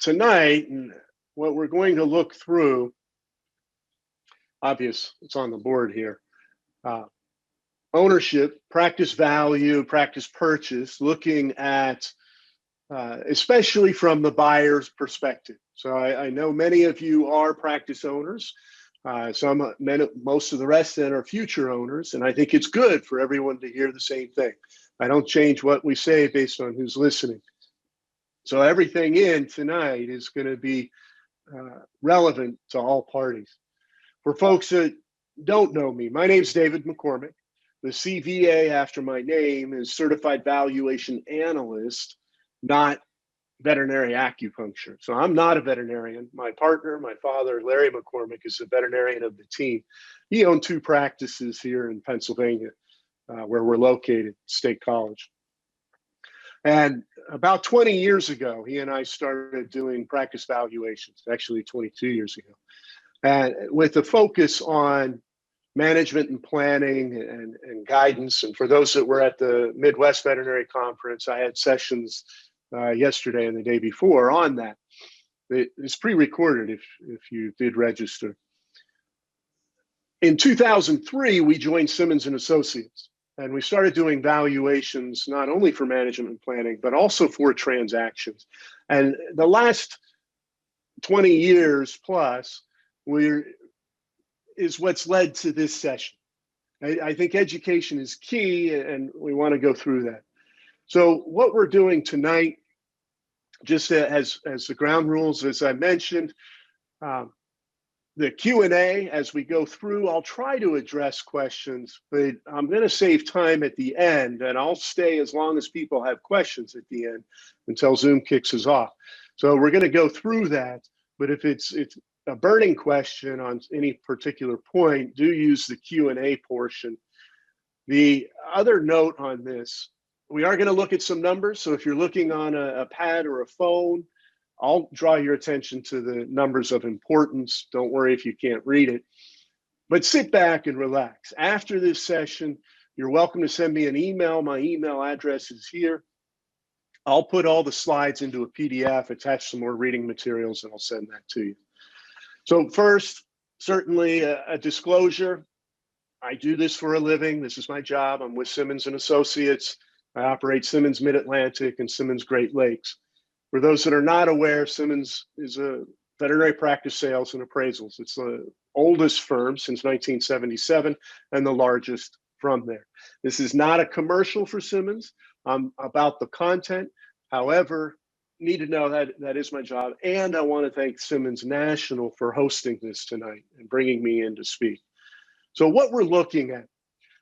tonight, and what we're going to look through, obvious, it's on the board here, ownership, practice value, practice purchase, looking at especially from the buyer's perspective. So I know many of you are practice owners. Most of the rest then are future owners, and I think it's good for everyone to hear the same thing. I don't change what we say based on who's listening. So everything in tonight is going to be relevant to all parties. For folks that don't know me, my name's David McCormick. The CVA after my name is Certified Valuation Analyst, not veterinary acupuncture. So I'm not a veterinarian. My partner, my father, Larry McCormick, is a veterinarian of the team. He owned 2 practices here in Pennsylvania, where we're located, State College. And about 20 years ago, he and I started doing practice valuations, actually 22 years ago, and with a focus on management and planning and guidance. And for those that were at the Midwest Veterinary Conference, I had sessions yesterday and the day before on that. It's pre-recorded if you did register. In 2003, we joined Simmons & Associates, and we started doing valuations not only for management and planning, but also for transactions. And the last 20 years plus is what's led to this session. I think education is key, and we want to go through that. So what we're doing tonight, just as the ground rules, as I mentioned, the Q&A as we go through, I'll try to address questions, but I'm going to save time at the end, and I'll stay as long as people have questions at the end until Zoom kicks us off. So we're going to go through that, but if it's a burning question on any particular point, do use the Q&A portion. The other note on this, we are going to look at some numbers. So if you're looking on a pad or a phone, I'll draw your attention to the numbers of importance. Don't worry if you can't read it, but sit back and relax. After this session, you're welcome to send me an email. My email address is here. I'll put all the slides into a PDF, attach some more reading materials, and I'll send that to you. So first, certainly a disclosure. I do this for a living. This is my job. I'm with Simmons & Associates. I operate Simmons Mid-Atlantic and Simmons Great Lakes. For those that are not aware, Simmons is a veterinary practice sales and appraisals. It's the oldest firm since 1977 and the largest from there. This is not a commercial for Simmons. I'm about the content. However, need to know that that is my job. And I want to thank Simmons National for hosting this tonight and bringing me in to speak. So what we're looking at,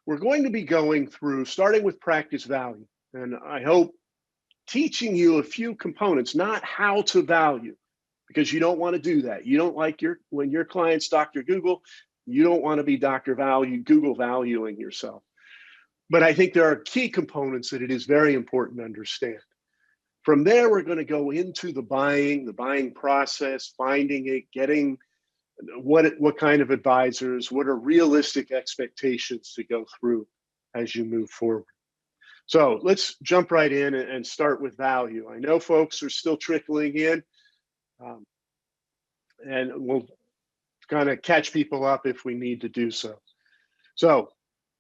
we're going to be going through, starting with practice value. And I hope teaching you a few components, not how to value, because you don't want to do that. You don't like when your client's Dr. Google, you don't want to be Dr. Google valuing yourself. But I think there are key components that it is very important to understand. From there, we're going to go into the buying process, finding it, getting what kind of advisors, what are realistic expectations to go through as you move forward. So let's jump right in and start with value. I know folks are still trickling in, and we'll kind of catch people up if we need to do so. So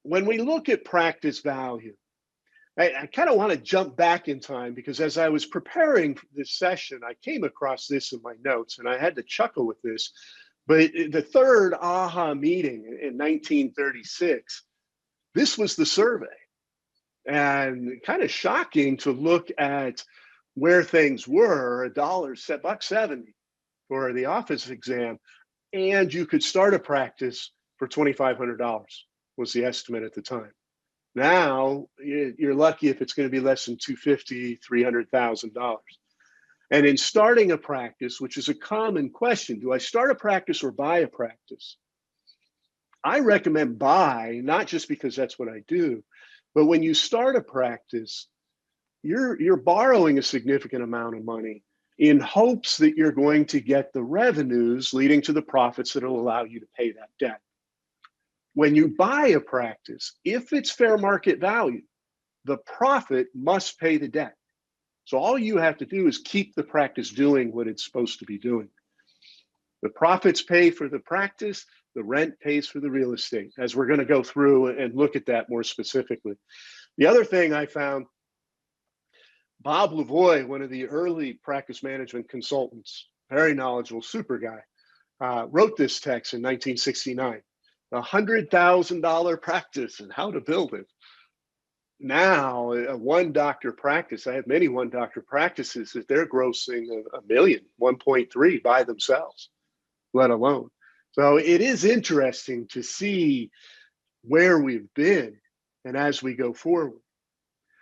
when we look at practice value, I kind of want to jump back in time, because as I was preparing for this session, I came across this in my notes and I had to chuckle with this. But the third AHA meeting in 1936, this was the survey. And kind of shocking to look at where things were, $1.70 for the office exam, and you could start a practice for $2,500 was the estimate at the time. Now, you're lucky if it's going to be less than $250,000, $300,000. And in starting a practice, which is a common question, do I start a practice or buy a practice? I recommend buy, not just because that's what I do, but when you start a practice, you're borrowing a significant amount of money in hopes that you're going to get the revenues leading to the profits that will allow you to pay that debt. When you buy a practice, if it's fair market value, the profit must pay the debt. So all you have to do is keep the practice doing what it's supposed to be doing. The profits pay for the practice, the rent pays for the real estate, as we're going to go through and look at that more specifically. The other thing I found, Bob Lavoie, one of the early practice management consultants, very knowledgeable, super guy, wrote this text in 1969, the $100,000 practice and how to build it. Now, a one doctor practice, I have many one doctor practices that they're grossing a million, 1.3 by themselves, let alone. So it is interesting to see where we've been and as we go forward.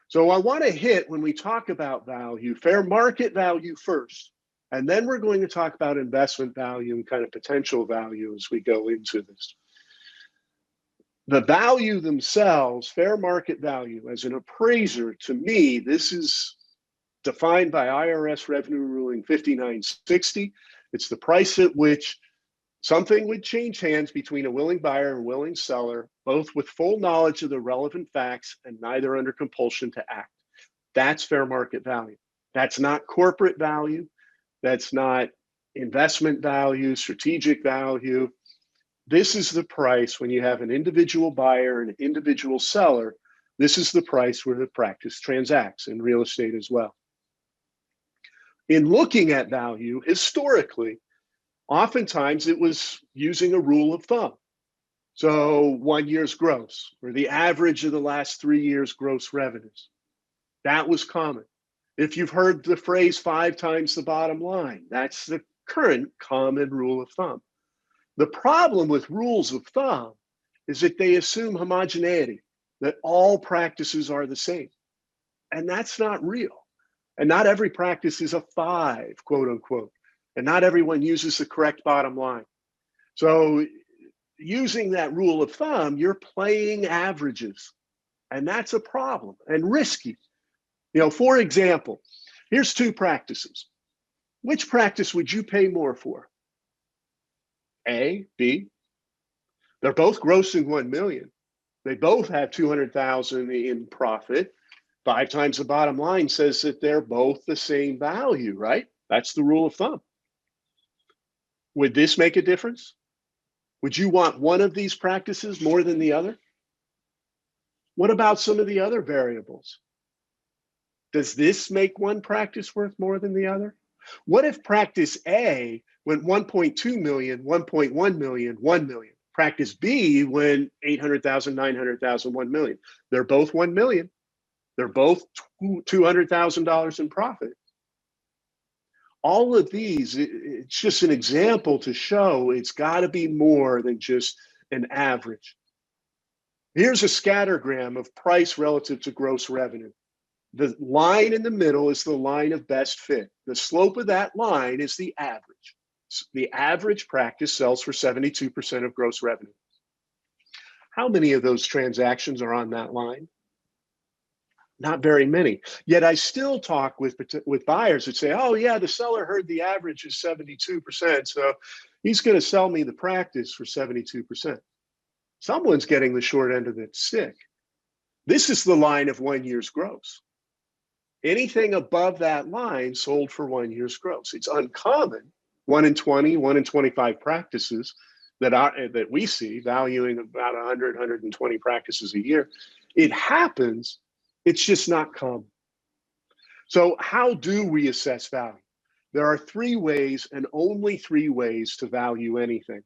So I want to hit, when we talk about value, fair market value first, and then we're going to talk about investment value and kind of potential value as we go into this. The value themselves, fair market value, as an appraiser, to me, this is defined by IRS Revenue Ruling 5960. It's the price at which something would change hands between a willing buyer and willing seller, both with full knowledge of the relevant facts and neither under compulsion to act. That's fair market value. That's not corporate value. That's not investment value, strategic value. This is the price when you have an individual buyer and an individual seller. This is the price where the practice transacts in real estate as well. In looking at value, historically, oftentimes it was using a rule of thumb. So 1 year's gross, or the average of the last 3 years' gross revenues. That was common. If you've heard the phrase 5 times the bottom line, that's the current common rule of thumb. The problem with rules of thumb is that they assume homogeneity, that all practices are the same. And that's not real. And not every practice is a 5, quote unquote. And not everyone uses the correct bottom line. So using that rule of thumb, you're playing averages. And that's a problem and risky. For example, here's 2 practices. Which practice would you pay more for? A, B. They're both grossing 1 million. They both have 200,000 in profit. 5 times the bottom line says that they're both the same value, right? That's the rule of thumb. Would this make a difference? Would you want one of these practices more than the other? What about some of the other variables? Does this make one practice worth more than the other? What if practice A went 1.2 million, 1.1 million, 1 million? Practice B went 800,000, 900,000, 1 million. They're both 1 million. They're both $200,000 in profit. All of these, it's just an example to show it's got to be more than just an average. Here's a scattergram of price relative to gross revenue. The line in the middle is the line of best fit. The slope of that line is the average. The average practice sells for 72% of gross revenue. How many of those transactions are on that line? Not very many. Yet I still talk with buyers that say, oh yeah, the seller heard the average is 72%, so he's going to sell me the practice for 72%. Someone's getting the short end of the stick. This is the line of 1 year's gross. Anything above that line sold for 1 year's gross. It's uncommon. 1 in 20, 1 in 25 practices that we see valuing about 100, 120 practices a year. It happens. It's just not common. So how do we assess value? There are 3 ways and only 3 ways to value anything.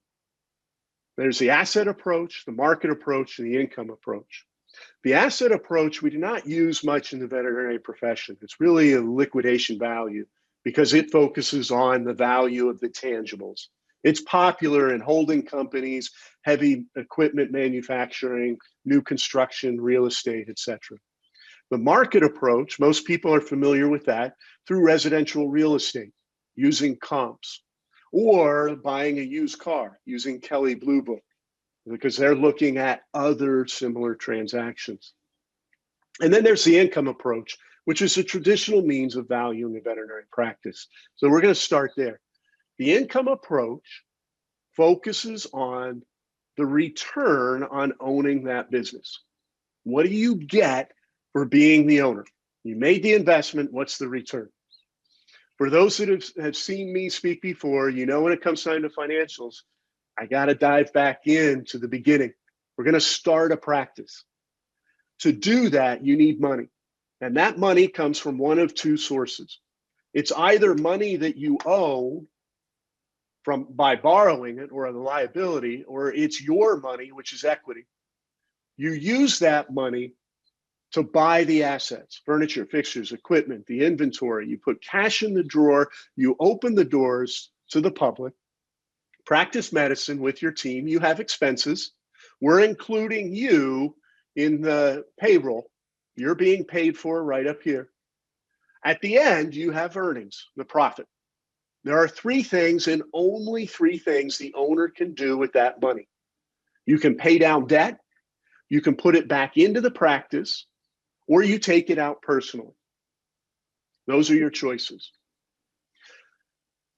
There's the asset approach, the market approach, and the income approach. The asset approach we do not use much in the veterinary profession. It's really a liquidation value because it focuses on the value of the tangibles. It's popular in holding companies, heavy equipment manufacturing, new construction, real estate, etc. The market approach, most people are familiar with that through residential real estate, using comps, or buying a used car using Kelley Blue Book, because they're looking at other similar transactions. And then there's the income approach, which is a traditional means of valuing a veterinary practice. So we're going to start there. The income approach focuses on the return on owning that business. What do you get for being the owner? You made the investment. What's the return? For those that have seen me speak before, you know when it comes time to financials, I got to dive back into the beginning. We're going to start a practice. To do that, you need money. And that money comes from one of two sources. It's either money that you owe by borrowing it or a liability, or it's your money, which is equity. You use that money to buy the assets, furniture, fixtures, equipment, the inventory. You put cash in the drawer, you open the doors to the public, practice medicine with your team, you have expenses. We're including you in the payroll. You're being paid for right up here. At the end, you have earnings, the profit. There are three things and only three things the owner can do with that money. You can pay down debt, you can put it back into the practice, or you take it out personally. Those are your choices.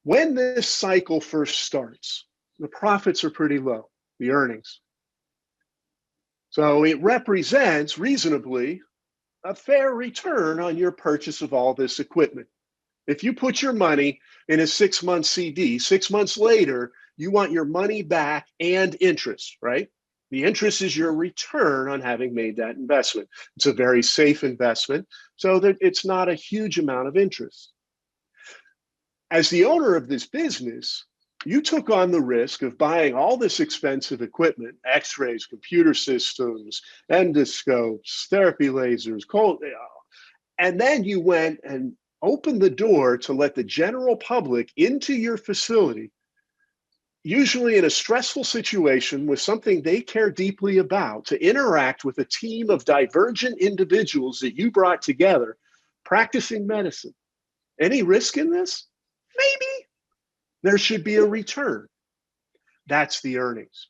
When this cycle first starts, the profits are pretty low, the earnings. So it represents reasonably a fair return on your purchase of all this equipment. If you put your money in a 6-month CD, 6 months later, you want your money back and interest, right? The interest is your return on having made that investment. It's a very safe investment, so that it's not a huge amount of interest. As the owner of this business, you took on the risk of buying all this expensive equipment, x-rays, computer systems, endoscopes, therapy lasers, and then you went and opened the door to let the general public into your facility, usually in a stressful situation with something they care deeply about, to interact with a team of divergent individuals that you brought together, practicing medicine. Any risk in this? Maybe. There should be a return. That's the earnings.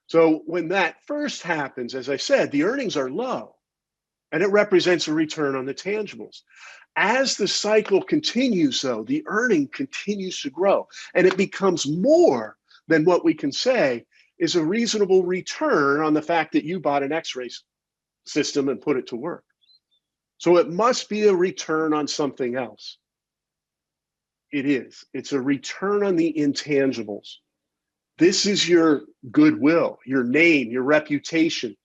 So when that first happens, as I said, the earnings are low, and it represents a return on the tangibles. As the cycle continues, though, the earning continues to grow, and it becomes more than what we can say is a reasonable return on the fact that you bought an x-ray system and put it to work. So it must be a return on something else. It is. It's a return on the intangibles. This is your goodwill, your name, your reputation.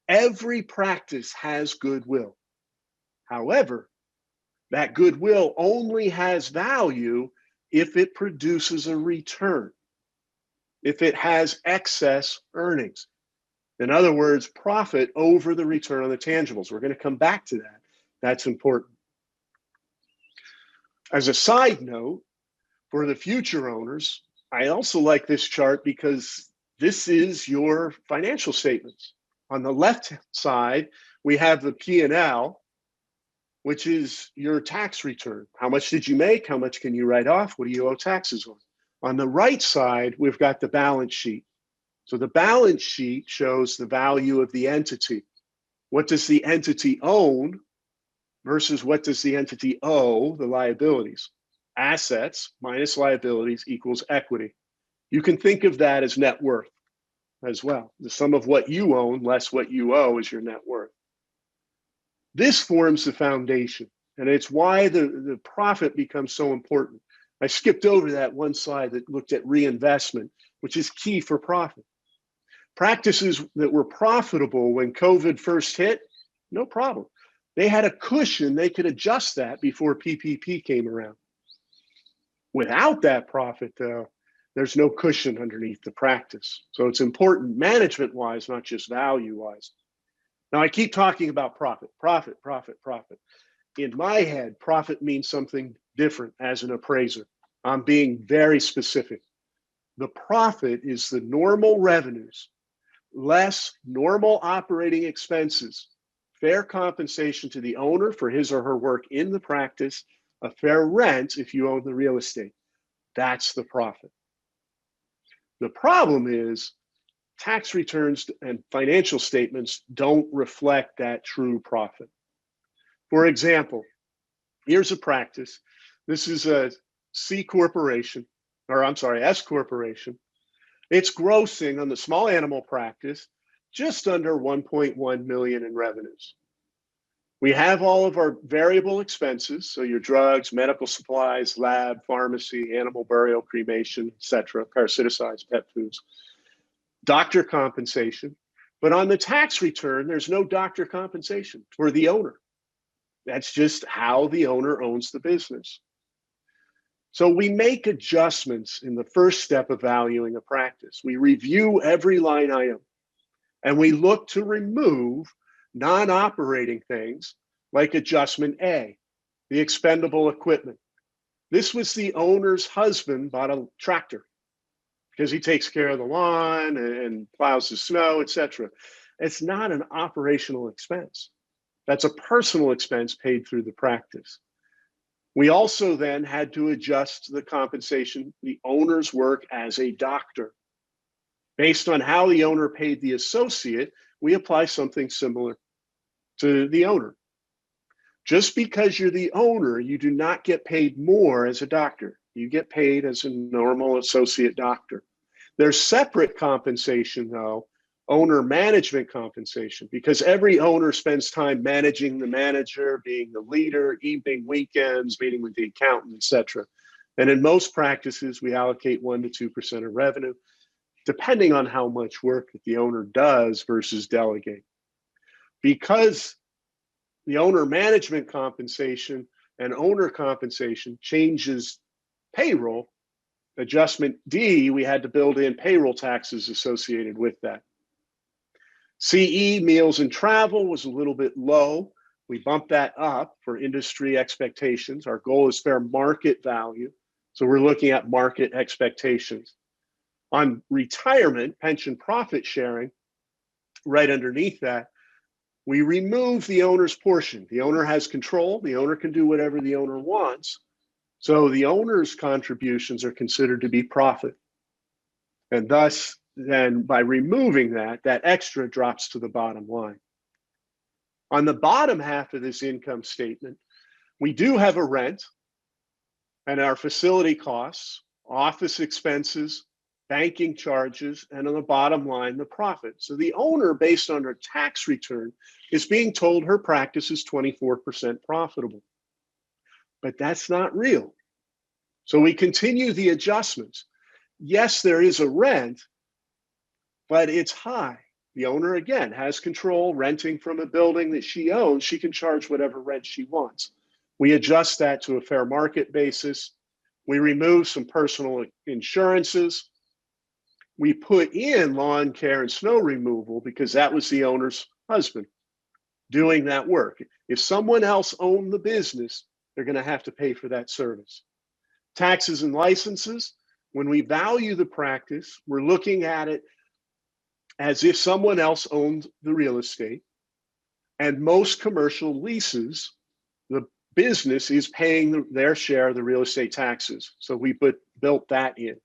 Every practice has goodwill. However, that goodwill only has value if it produces a return, if it has excess earnings. In other words, profit over the return on the tangibles. We're going to come back to that. That's important. As a side note, for the future owners, I also like this chart because this is your financial statements. On the left side, we have the P&L, which is your tax return. How much did you make? How much can you write off? What do you owe taxes on? On the right side, we've got the balance sheet. So the balance sheet shows the value of the entity. What does the entity own versus what does the entity owe, the liabilities? Assets minus liabilities equals equity. You can think of that as net worth as well. The sum of what you own less what you owe is your net worth. This forms the foundation, and it's why the profit becomes so important. I skipped over that one slide that looked at reinvestment, which is key for profit. Practices that were profitable when COVID first hit, no problem. They had a cushion, they could adjust that before PPP came around. Without that profit, though, there's no cushion underneath the practice. So it's important management-wise, not just value-wise. Now, I keep talking about profit, profit, profit, profit. In my head, profit means something different as an appraiser. I'm being very specific. The profit is the normal revenues, less normal operating expenses, fair compensation to the owner for his or her work in the practice, a fair rent if you own the real estate. That's the profit. The problem is tax returns and financial statements don't reflect that true profit. For example, here's a practice. This is a S corporation. It's grossing on the small animal practice just under 1.1 million in revenues. We have all of our variable expenses, so your drugs, medical supplies, lab, pharmacy, animal burial, cremation, etc., parasiticides, pet foods, doctor compensation. But on the tax return, there's no doctor compensation for the owner. That's just how the owner owns the business. So we make adjustments in the first step of valuing a practice. We review every line item and we look to remove non-operating things like adjustment A, the expendable equipment. This was the owner's husband bought a tractor because he takes care of the lawn and plows the snow, etc. It's not an operational expense. That's a personal expense paid through the practice. We also then had to adjust the compensation, the owner's work as a doctor. Based on how the owner paid the associate, we apply something similar to the owner. Just because you're the owner, you do not get paid more as a doctor. You get paid as a normal associate doctor. There's separate compensation, though, owner management compensation, because every owner spends time managing the manager, being the leader, evening, weekends, meeting with the accountant, etc. And in most practices, we allocate 1% to 2% of revenue, depending on how much work that the owner does versus delegate. Because the owner management compensation and owner compensation changes payroll, adjustment D, we had to build in payroll taxes associated with that. CE, meals and travel, was a little bit low. We bumped that up for industry expectations. Our goal is fair market value. So we're looking at market expectations. On retirement, pension profit sharing, right underneath that, we remove the owner's portion. The owner has control. The owner can do whatever the owner wants. So the owner's contributions are considered to be profit. And thus, then by removing that, that extra drops to the bottom line. On the bottom half of this income statement, we do have a rent and our facility costs, office expenses, banking charges, and on the bottom line, the profit. So the owner, based on her tax return, is being told her practice is 24% profitable. But that's not real. So we continue the adjustments. Yes, there is a rent, but it's high. The owner, again, has control, renting from a building that she owns. She can charge whatever rent she wants. We adjust that to a fair market basis. We remove some personal insurances. We put in lawn care and snow removal because that was the owner's husband doing that work. If someone else owned the business, they're going to have to pay for that service. Taxes and licenses, when we value the practice, we're looking at it as if someone else owned the real estate. And most commercial leases, the business is paying their share of the real estate taxes. So we built that in.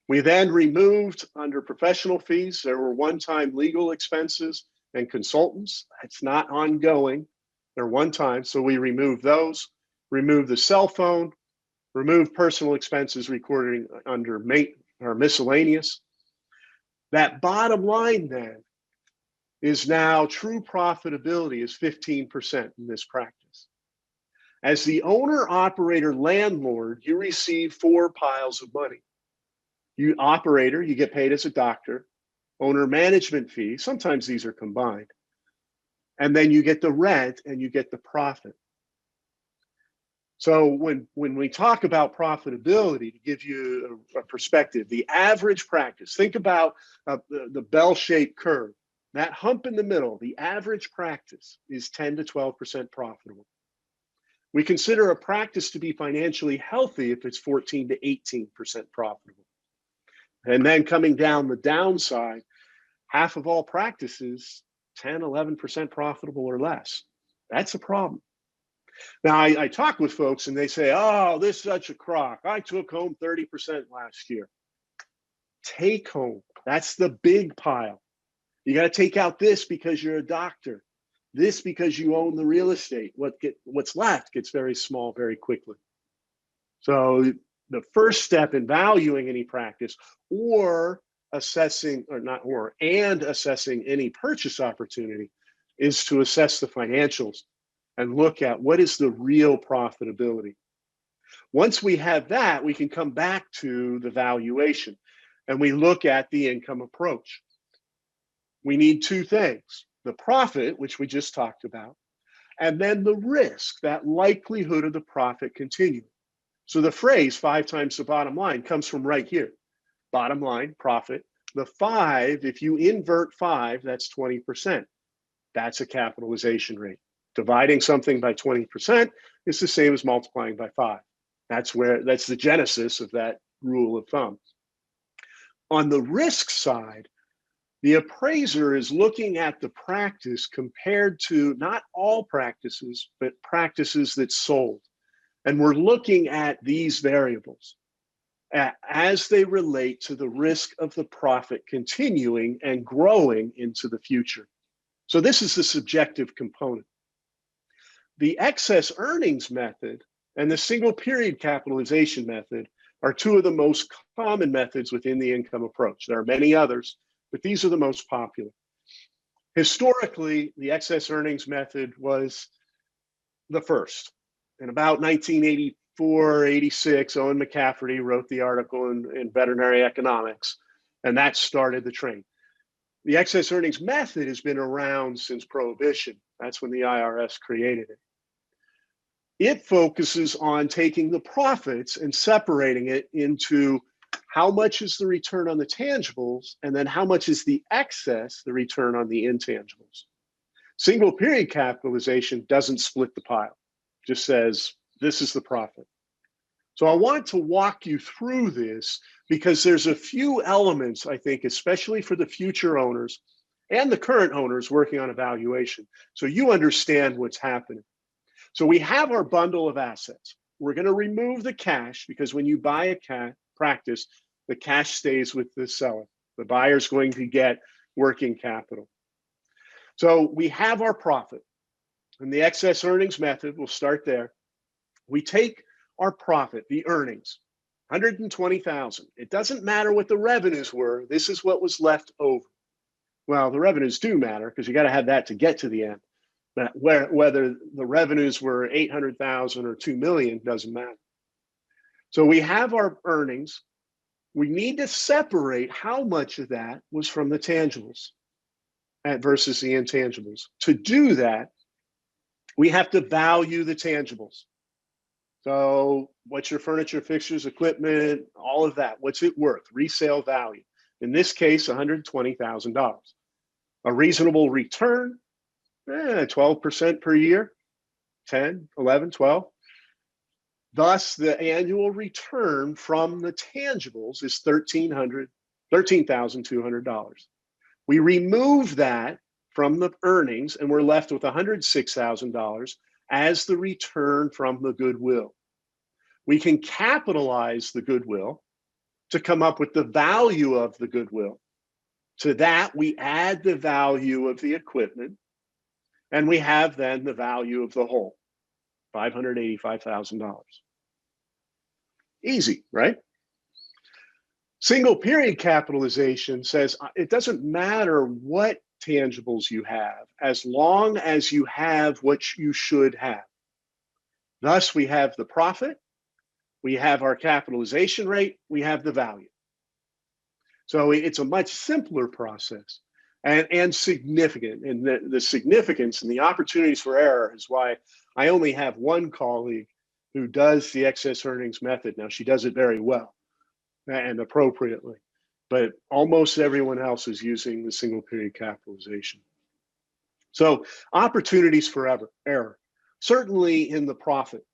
We then removed, under professional fees, there were one-time legal expenses and consultants. It's not ongoing. They're one-time, so we removed those, removed the cell phone, removed personal expenses recorded under miscellaneous. That bottom line then is now true profitability is 15% in this practice. As the owner, operator, landlord, you receive 4 piles of money. You operator, you get paid as a doctor. Owner management fee, sometimes these are combined. And then you get the rent and you get the profit. So when we talk about profitability, to give you a perspective, the average practice, think about the bell-shaped curve. That hump in the middle, the average practice is 10 to 12% profitable. We consider a practice to be financially healthy if it's 14 to 18% profitable. And then coming down the downside, half of all practices, 10, 11% profitable or less. That's a problem. Now, I talk with folks and they say, oh, this is such a crock. I took home 30% last year. Take home, that's the big pile. You got to take out this because you're a doctor, this because you own the real estate. What's left gets very small very quickly. So the first step in valuing any practice assessing any purchase opportunity is to assess the financials and look at what is the real profitability. Once we have that, we can come back to the valuation and we look at the income approach. We need two things: the profit, which we just talked about, and then the risk, that likelihood of the profit continuing. So the phrase 5 times the bottom line comes from right here. Bottom line, profit. The 5, if you invert 5, that's 20%. That's a capitalization rate. Dividing something by 20% is the same as multiplying by 5. That's the genesis of that rule of thumb. On the risk side, the appraiser is looking at the practice compared to not all practices, but practices that sold. And we're looking at these variables as they relate to the risk of the profit continuing and growing into the future. So this is the subjective component. The excess earnings method and the single period capitalization method are two of the most common methods within the income approach. There are many others, but these are the most popular. Historically, the excess earnings method was the first. In about 1984, 86, Owen McCafferty wrote the article in Veterinary Economics, and that started the train. The excess earnings method has been around since Prohibition. That's when the IRS created it. It focuses on taking the profits and separating it into how much is the return on the tangibles, and then how much is the excess, the return on the intangibles. Single period capitalization doesn't split the pile, just says this is the profit. So I want to walk you through this because there's a few elements, I think, especially for the future owners and the current owners working on evaluation, so you understand what's happening. So we have our bundle of assets. We're going to remove the cash because when you buy a practice, the cash stays with the seller. The buyer's going to get working capital. So we have our profit. In the excess earnings method, we'll start there. We take our profit, the earnings, 120,000. It doesn't matter what the revenues were. This is what was left over. Well, the revenues do matter because you got to have that to get to the end. But whether the revenues were 800,000 or 2 million doesn't matter. So we have our earnings. We need to separate how much of that was from the tangibles versus the intangibles. To do that, we have to value the tangibles. So what's your furniture, fixtures, equipment, all of that? What's it worth? Resale value. In this case, $120,000. A reasonable return, 12% per year, 10, 11, 12. Thus, the annual return from the tangibles is $13,200. We remove that from the earnings and we're left with $106,000 as the return from the goodwill. We can capitalize the goodwill to come up with the value of the goodwill. To that, we add the value of the equipment, and we have then the value of the whole, $585,000. Easy, right? Single period capitalization says it doesn't matter what tangibles you have, as long as you have what you should have. Thus, we have the profit, we have our capitalization rate, we have the value. So it's a much simpler process and significant. And the significance and the opportunities for error is why I only have one colleague who does the excess earnings method. Now, she does it very well and appropriately, but almost everyone else is using the single period capitalization. So opportunities for error, certainly in the profit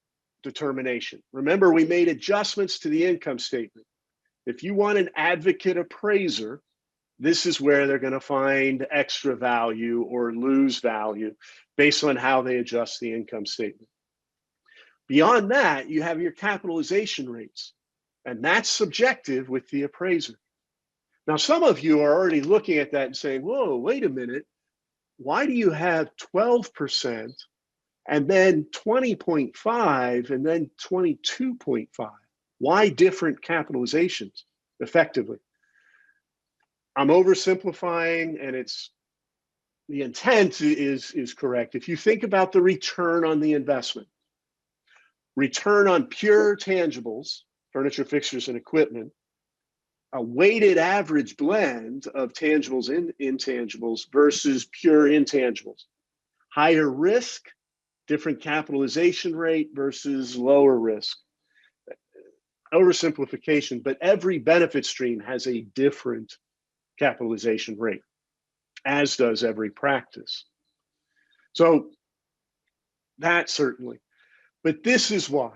determination. Remember, we made adjustments to the income statement. If you want an advocate appraiser, this is where they're going to find extra value or lose value based on how they adjust the income statement. Beyond that, you have your capitalization rates, and that's subjective with the appraiser. Now, some of you are already looking at that and saying, whoa, wait a minute. Why do you have 12% and then 20.5 and then 22.5? Why different capitalizations effectively? I'm oversimplifying, and it's the intent is correct. If you think about the return on the investment, return on pure tangibles, furniture, fixtures, and equipment, a weighted average blend of tangibles and intangibles versus pure intangibles. Higher risk, different capitalization rate versus lower risk. Oversimplification, but every benefit stream has a different capitalization rate, as does every practice. So that certainly. But this is why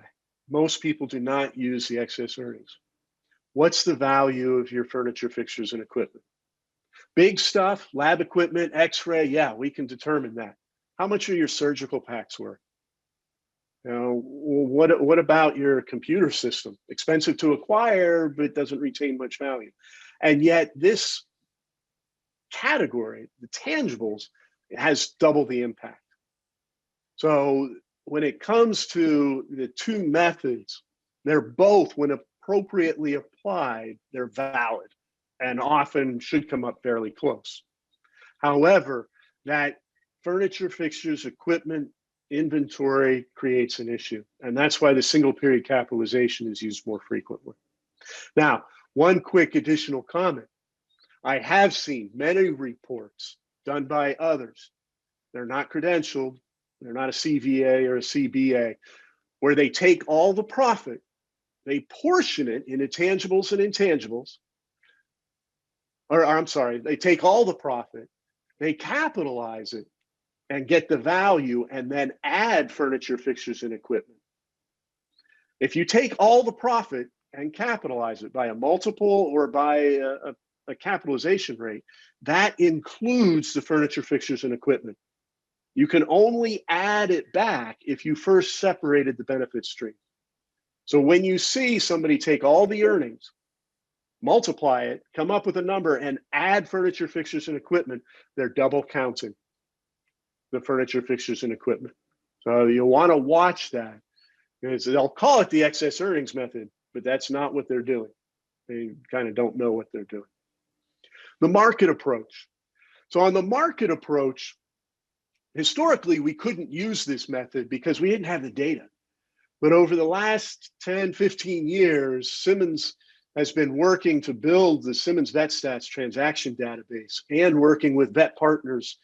most people do not use the excess earnings. What's the value of your furniture, fixtures, and equipment? Big stuff, lab equipment, x-ray, yeah, we can determine that. How much are your surgical packs worth? You know, what about your computer system? Expensive to acquire, but doesn't retain much value. And yet this category, the tangibles, has double the impact. So when it comes to the two methods, they're both, when appropriately applied, they're valid and often should come up fairly close. However, that furniture, fixtures, equipment, inventory creates an issue. And that's why the single period capitalization is used more frequently. Now, one quick additional comment. I have seen many reports done by others. They're not credentialed. They're not a CVA or a CBA, where they take all the profit, they portion it into tangibles and intangibles, or I'm sorry, they take all the profit, they capitalize it and get the value and then add furniture, fixtures, and equipment. If you take all the profit and capitalize it by a multiple or by a capitalization rate, that includes the furniture, fixtures, and equipment. You can only add it back if you first separated the benefit stream. So when you see somebody take all the earnings, multiply it, come up with a number, and add furniture, fixtures, and equipment, they're double counting the furniture, fixtures, and equipment. So you'll want to watch that, because they'll call it the excess earnings method, but that's not what they're doing. They kind of don't know what they're doing. The market approach. So on the market approach, historically, we couldn't use this method because we didn't have the data. But over the last 10, 15 years, Simmons has been working to build the Simmons VetStats transaction database and working with Vet Partners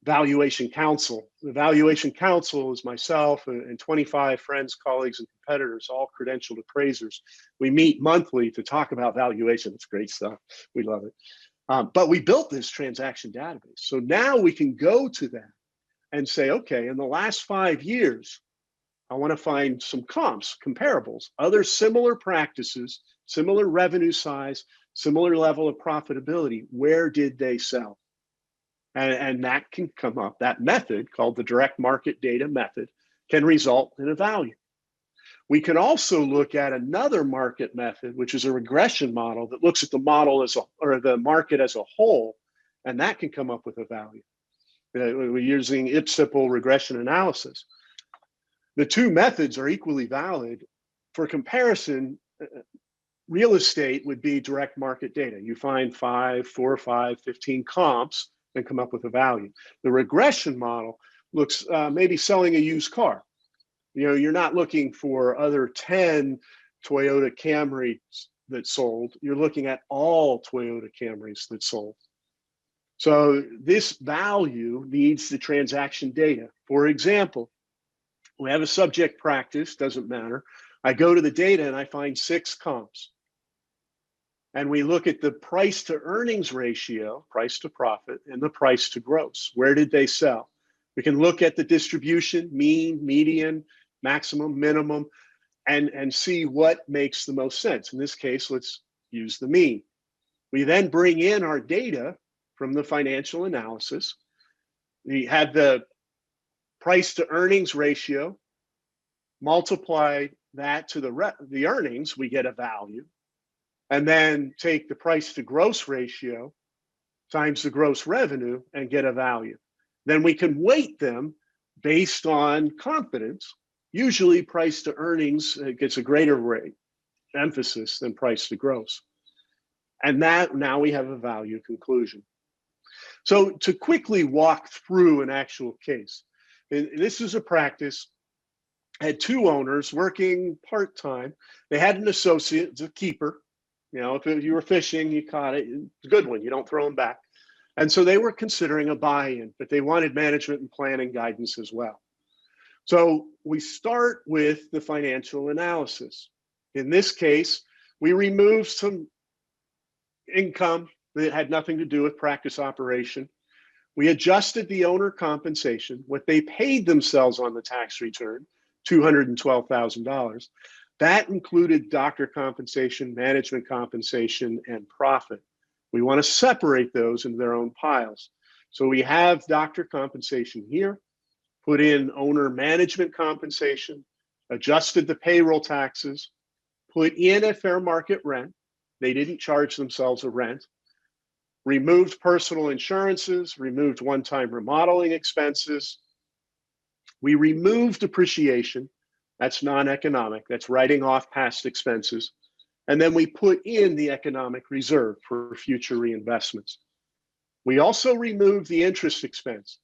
Valuation Council. The Valuation Council is myself and 25 friends, colleagues, and competitors, all credentialed appraisers. We meet monthly to talk about valuation. It's great stuff. We love it. But we built this transaction database. So now we can go to that and say, okay, in the last 5 years, I want to find some comps, comparables, other similar practices, similar revenue size, similar level of profitability. Where did they sell? And that can come up. That method, called the direct market data method, can result in a value. We can also look at another market method, which is a regression model that looks at the model or the market as a whole, and that can come up with a value. We're using IPSIPL regression analysis. The two methods are equally valid. For comparison, real estate would be direct market data. You find 4 or 5, 15 comps and come up with a value. The regression model looks maybe selling a used car. You know, you're not looking for other 10 Toyota Camrys that sold. You're looking at all Toyota Camrys that sold. So this value needs the transaction data. For example, we have a subject practice, doesn't matter. I go to the data and I find 6 comps. And we look at the price to earnings ratio, price to profit, and the price to gross. Where did they sell? We can look at the distribution, mean, median, maximum, minimum, and see what makes the most sense. In this case, let's use the mean. We then bring in our data from the financial analysis. We have the price to earnings ratio, multiply that to the earnings, we get a value, and then take the price to gross ratio times the gross revenue and get a value. Then we can weight them based on confidence. Usually price to earnings gets a greater rate emphasis than price to gross. And that now we have a value conclusion. So to quickly walk through an actual case, and this is a practice, had two owners working part-time. They had an associate, it's a keeper. You know, if you were fishing, you caught it, it's a good one, you don't throw them back. And so they were considering a buy-in, but they wanted management and planning guidance as well. So we start with the financial analysis. In this case, we removed some income that had nothing to do with practice operation. We adjusted the owner compensation, what they paid themselves on the tax return, $212,000. That included doctor compensation, management compensation, and profit. We want to separate those into their own piles. So we have doctor compensation here, put in owner management compensation, adjusted the payroll taxes, put in a fair market rent. They didn't charge themselves a rent. Removed personal insurances, removed one-time remodeling expenses. We removed depreciation. That's non-economic. That's writing off past expenses. And then we put in the economic reserve for future reinvestments. We also removed the interest expense.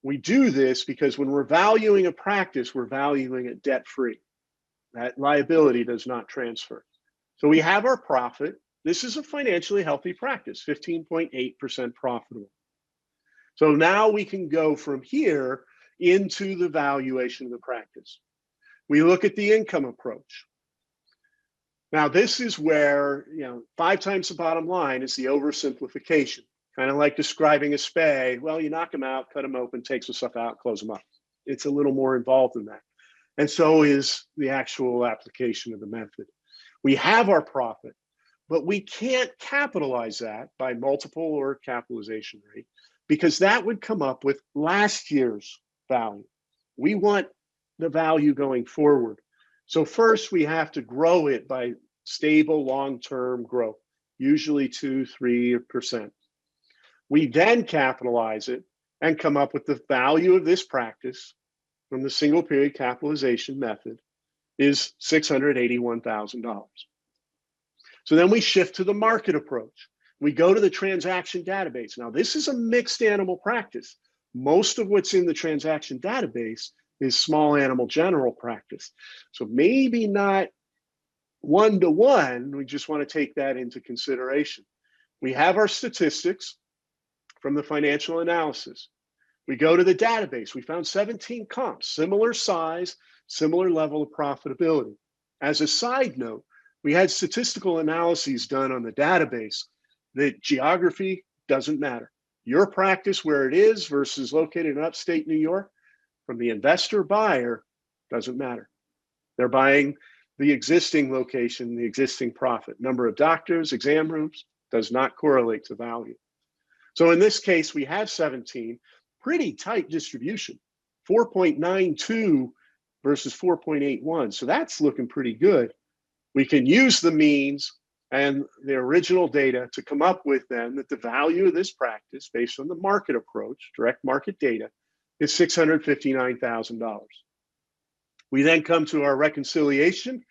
We do this because when we're valuing a practice, we're valuing it debt-free. That liability does not transfer. So we have our profit. This is a financially healthy practice, 15.8% profitable. So now we can go from here into the valuation of the practice. We look at the income approach. Now, this is where, 5 times the bottom line is the oversimplification. Kind of like describing a spay. Well, you knock them out, cut them open, take some stuff out, close them up. It's a little more involved than that. And so is the actual application of the method. We have our profit, but we can't capitalize that by multiple or capitalization rate because that would come up with last year's value. We want the value going forward. So first we have to grow it by stable long-term growth, usually 2-3%. We then capitalize it and come up with the value of this practice from the single period capitalization method is $681,000. So then we shift to the market approach. We go to the transaction database. Now, this is a mixed animal practice. Most of what's in the transaction database is small animal general practice. So maybe not one-to-one, we just want to take that into consideration. We have our statistics from the financial analysis. We go to the database. We found 17 comps, similar size, similar level of profitability. As a side note, we had statistical analyses done on the database that geography doesn't matter. Your practice where it is versus located in upstate New York, from the investor buyer, doesn't matter. They're buying the existing location, the existing profit. Number of doctors, exam rooms, does not correlate to value. So in this case, we have 17, pretty tight distribution, 4.92 versus 4.81. So that's looking pretty good. We can use the means and the original data to come up with then that the value of this practice based on the market approach, direct market data, is $659,000. We then come to our reconciliation.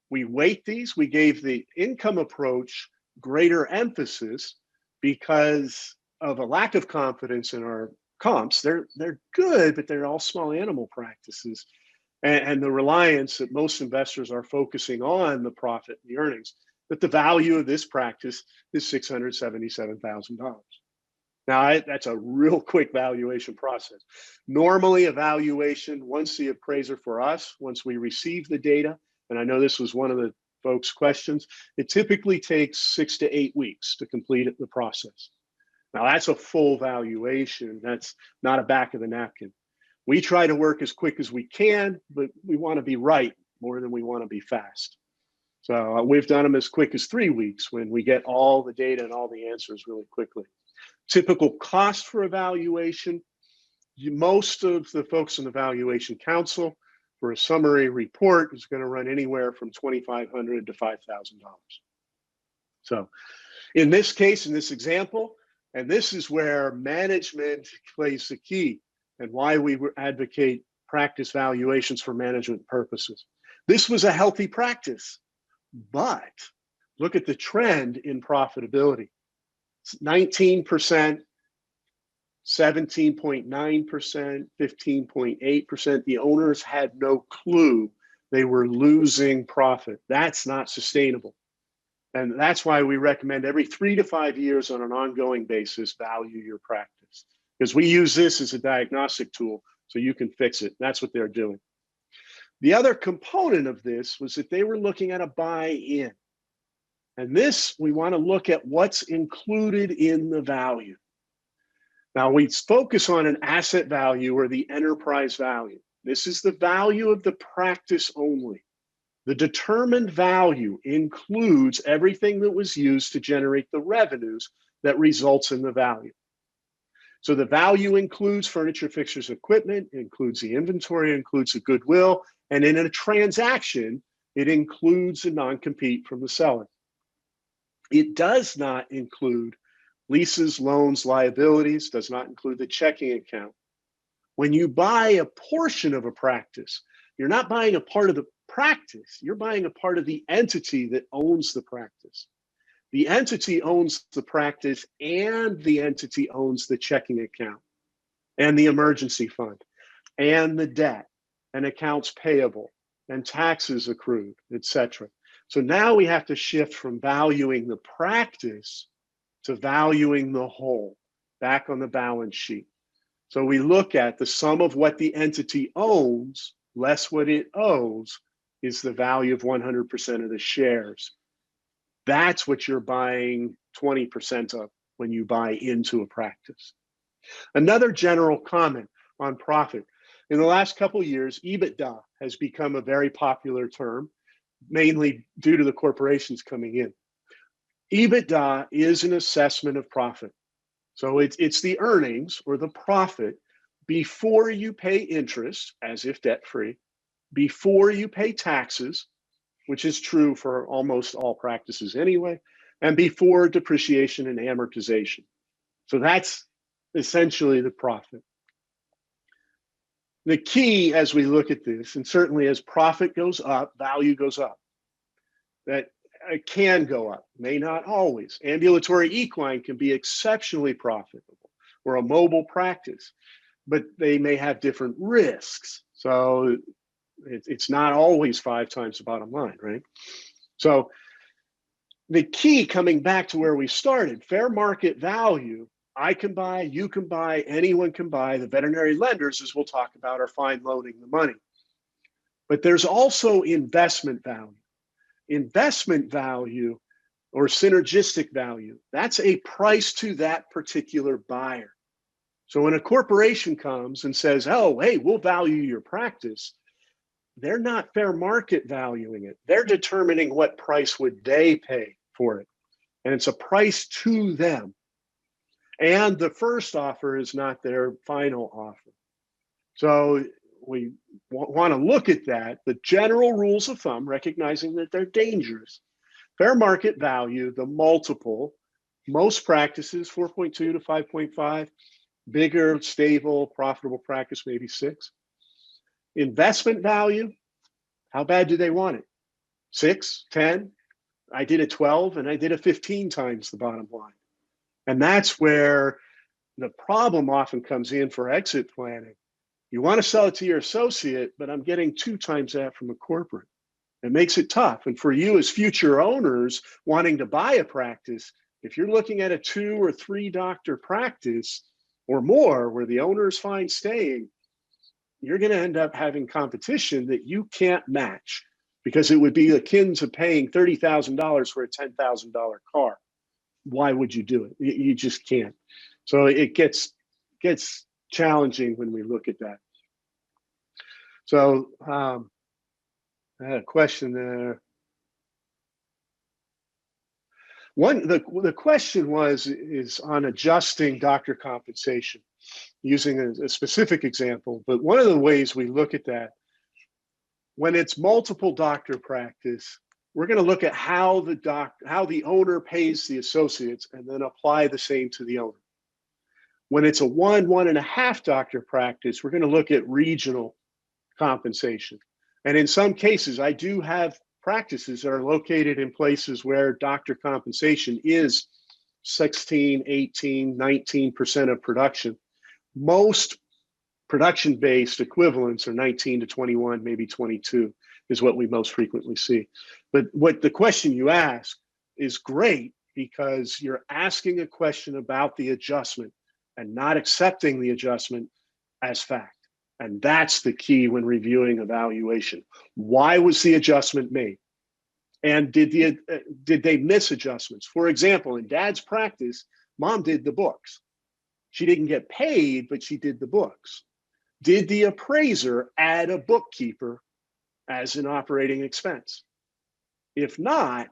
We weight these. We gave the income approach greater emphasis because of a lack of confidence in our comps. They're good, but they're all small animal practices. And the reliance that most investors are focusing on the profit and the earnings, that the value of this practice is $677,000. Now, that's a real quick valuation process. Normally, a valuation, once the appraiser for us, once we receive the data, and I know this was one of the folks' questions, it typically takes 6 to 8 weeks to complete the process. Now, that's a full valuation. That's not a back of the napkin. We try to work as quick as we can, but we want to be right more than we want to be fast. So we've done them as quick as 3 weeks when we get all the data and all the answers really quickly. Typical cost for evaluation, most of the folks in the valuation council for a summary report is going to run anywhere from $2,500 to $5,000. So in this case, in this example, and this is where management plays the key and why we advocate practice valuations for management purposes. This was a healthy practice, but look at the trend in profitability. 19%, 17.9%, 15.8%. The owners had no clue they were losing profit. That's not sustainable. And that's why we recommend every 3 to 5 years on an ongoing basis, value your practice. Because we use this as a diagnostic tool so you can fix it. That's what they're doing. The other component of this was that they were looking at a buy-in. And this, we want to look at what's included in the value. Now, we focus on an asset value or the enterprise value. This is the value of the practice only. The determined value includes everything that was used to generate the revenues that results in the value. So the value includes furniture, fixtures, equipment, includes the inventory, includes the goodwill, and in a transaction, it includes a non-compete from the seller. It does not include leases, loans, liabilities, does not include the checking account. When you buy a portion of a practice, you're not buying a part of the practice, you're buying a part of the entity that owns the practice. The entity owns the practice and the entity owns the checking account and the emergency fund and the debt and accounts payable and taxes accrued, etc. So now we have to shift from valuing the practice to valuing the whole back on the balance sheet. So we look at the sum of what the entity owns less what it owes is the value of 100% of the shares. That's what you're buying 20% of when you buy into a practice. Another general comment on profit. In the last couple of years, EBITDA has become a very popular term, mainly due to the corporations coming in. EBITDA is an assessment of profit. So it's the earnings or the profit before you pay interest, as if debt-free, before you pay taxes, which is true for almost all practices anyway, and before depreciation and amortization. So that's essentially the profit. The key as we look at this, and certainly as profit goes up, value goes up. That it can go up, may not always. Ambulatory equine can be exceptionally profitable, or a mobile practice, but they may have different risks. So it's not always 5 times the bottom line, right? So the key, coming back to where we started, fair market value, I can buy, you can buy, anyone can buy. The veterinary lenders, as we'll talk about, are fine loaning the money. But there's also investment value. Investment value or synergistic value, that's a price to that particular buyer. So when a corporation comes and says, oh, hey, we'll value your practice, they're not fair market valuing it. They're determining what price would they pay for it. And it's a price to them. And the first offer is not their final offer. So we want to look at that, the general rules of thumb, recognizing that they're dangerous. Fair market value, the multiple, most practices, 4.2 to 5.5, bigger, stable, profitable practice, maybe 6. Investment value, how bad do they want it? 6, 10? I did a 12 and I did a 15 times the bottom line. And that's where the problem often comes in for exit planning. You want to sell it to your associate, but I'm getting 2 times that from a corporate. It makes it tough. And for you as future owners wanting to buy a practice, if you're looking at a 2 or 3 doctor practice or more where the owner is fine staying, you're going to end up having competition that you can't match, because it would be akin to paying $30,000 for a $10,000 car. Why would you do it? You just can't. So it gets challenging when we look at that. So I had a question there. The question is on adjusting doctor compensation, using a specific example. But one of the ways we look at that, when it's multiple doctor practice, we're going to look at how the owner pays the associates and then apply the same to the owner. When it's a 1.5 doctor practice, we're going to look at regional compensation. And in some cases, I do have practices that are located in places where doctor compensation is 16, 18, 19% of production. Most production-based equivalents are 19 to 21, maybe 22 is what we most frequently see. But what the question you ask is great because you're asking a question about the adjustment and not accepting the adjustment as fact. And that's the key when reviewing evaluation. Why was the adjustment made? And did they miss adjustments? For example, in Dad's practice, Mom did the books. She didn't get paid, but she did the books. Did the appraiser add a bookkeeper as an operating expense? If not,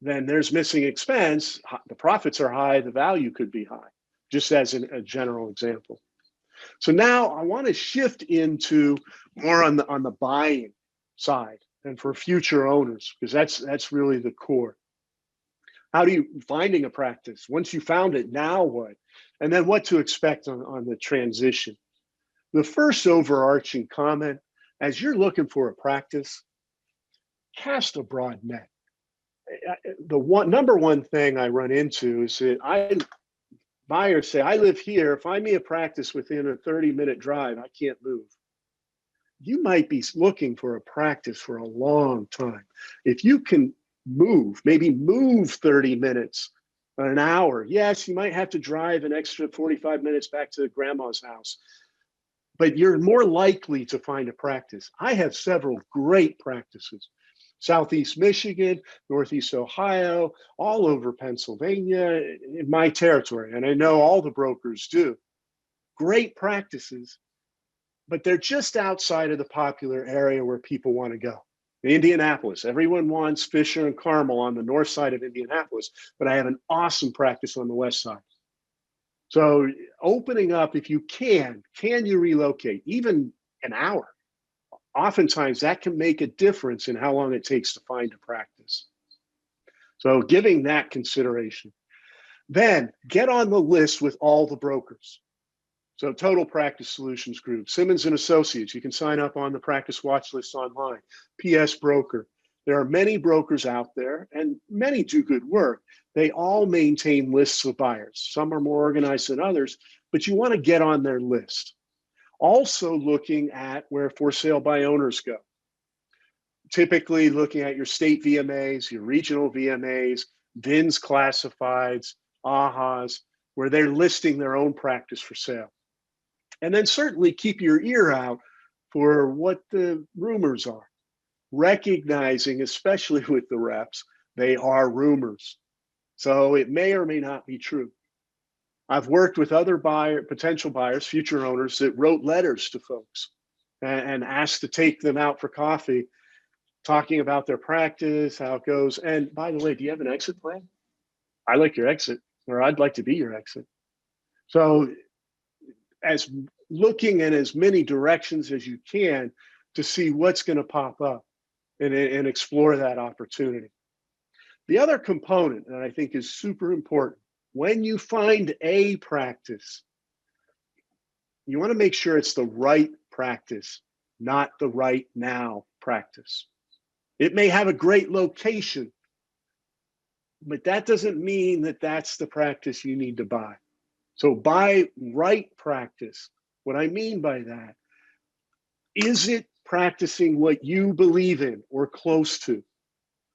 then there's missing expense. The profits are high, the value could be high, just as a general example. So now I want to shift into more on the buying side and for future owners, because that's really the core. How do you finding a practice? Once you found it, now what? And then what to expect on the transition. The first overarching comment, as you're looking for a practice, cast a broad net. The number one thing I run into is that buyers say, I live here, find me a practice within a 30-minute drive, I can't move. You might be looking for a practice for a long time. If you can move, maybe move 30 minutes, an hour, yes, you might have to drive an extra 45 minutes back to grandma's house, but you're more likely to find a practice. I have several great practices. Southeast Michigan, Northeast Ohio, all over Pennsylvania, in my territory. And I know all the brokers do. Great practices, but they're just outside of the popular area where people want to go. Indianapolis, everyone wants Fisher and Carmel on the north side of Indianapolis, but I have an awesome practice on the west side. So opening up, if you can you relocate, even an hour? Oftentimes that can make a difference in how long it takes to find a practice. So giving that consideration. Then get on the list with all the brokers. So Total Practice Solutions Group, Simmons and Associates, you can sign up on the practice watch list online, PS Broker. There are many brokers out there and many do good work. They all maintain lists of buyers. Some are more organized than others, but you want to get on their list. Also looking at where for sale by owners go. Typically looking at your state VMAs, your regional VMAs, VINs classifieds, AHAs, where they're listing their own practice for sale. And then certainly keep your ear out for what the rumors are. Recognizing, especially with the reps, they are rumors. So it may or may not be true. I've worked with other potential buyers, future owners that wrote letters to folks and asked to take them out for coffee, talking about their practice, how it goes. And by the way, do you have an exit plan? I like your exit, or I'd like to be your exit. So as looking in as many directions as you can to see what's going to pop up and explore that opportunity. The other component that I think is super important, when you find a practice, you want to make sure it's the right practice, not the right now practice. It may have a great location, but that doesn't mean that that's the practice you need to buy. So buy right practice. What I mean by that, is it practicing what you believe in or close to?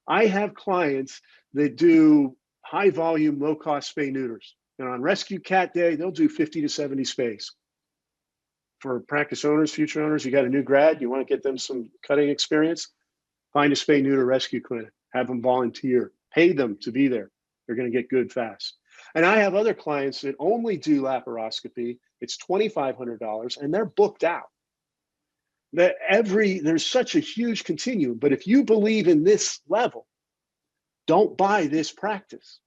I have clients that do high volume, low cost spay neuters. And on rescue cat day, they'll do 50 to 70 spays. For practice owners, future owners, you got a new grad, you want to get them some cutting experience, find a spay neuter rescue clinic, have them volunteer, pay them to be there. They're going to get good fast. And I have other clients that only do laparoscopy. It's $2,500 and they're booked out. There's such a huge continuum, but if you believe in this level, don't buy this practice.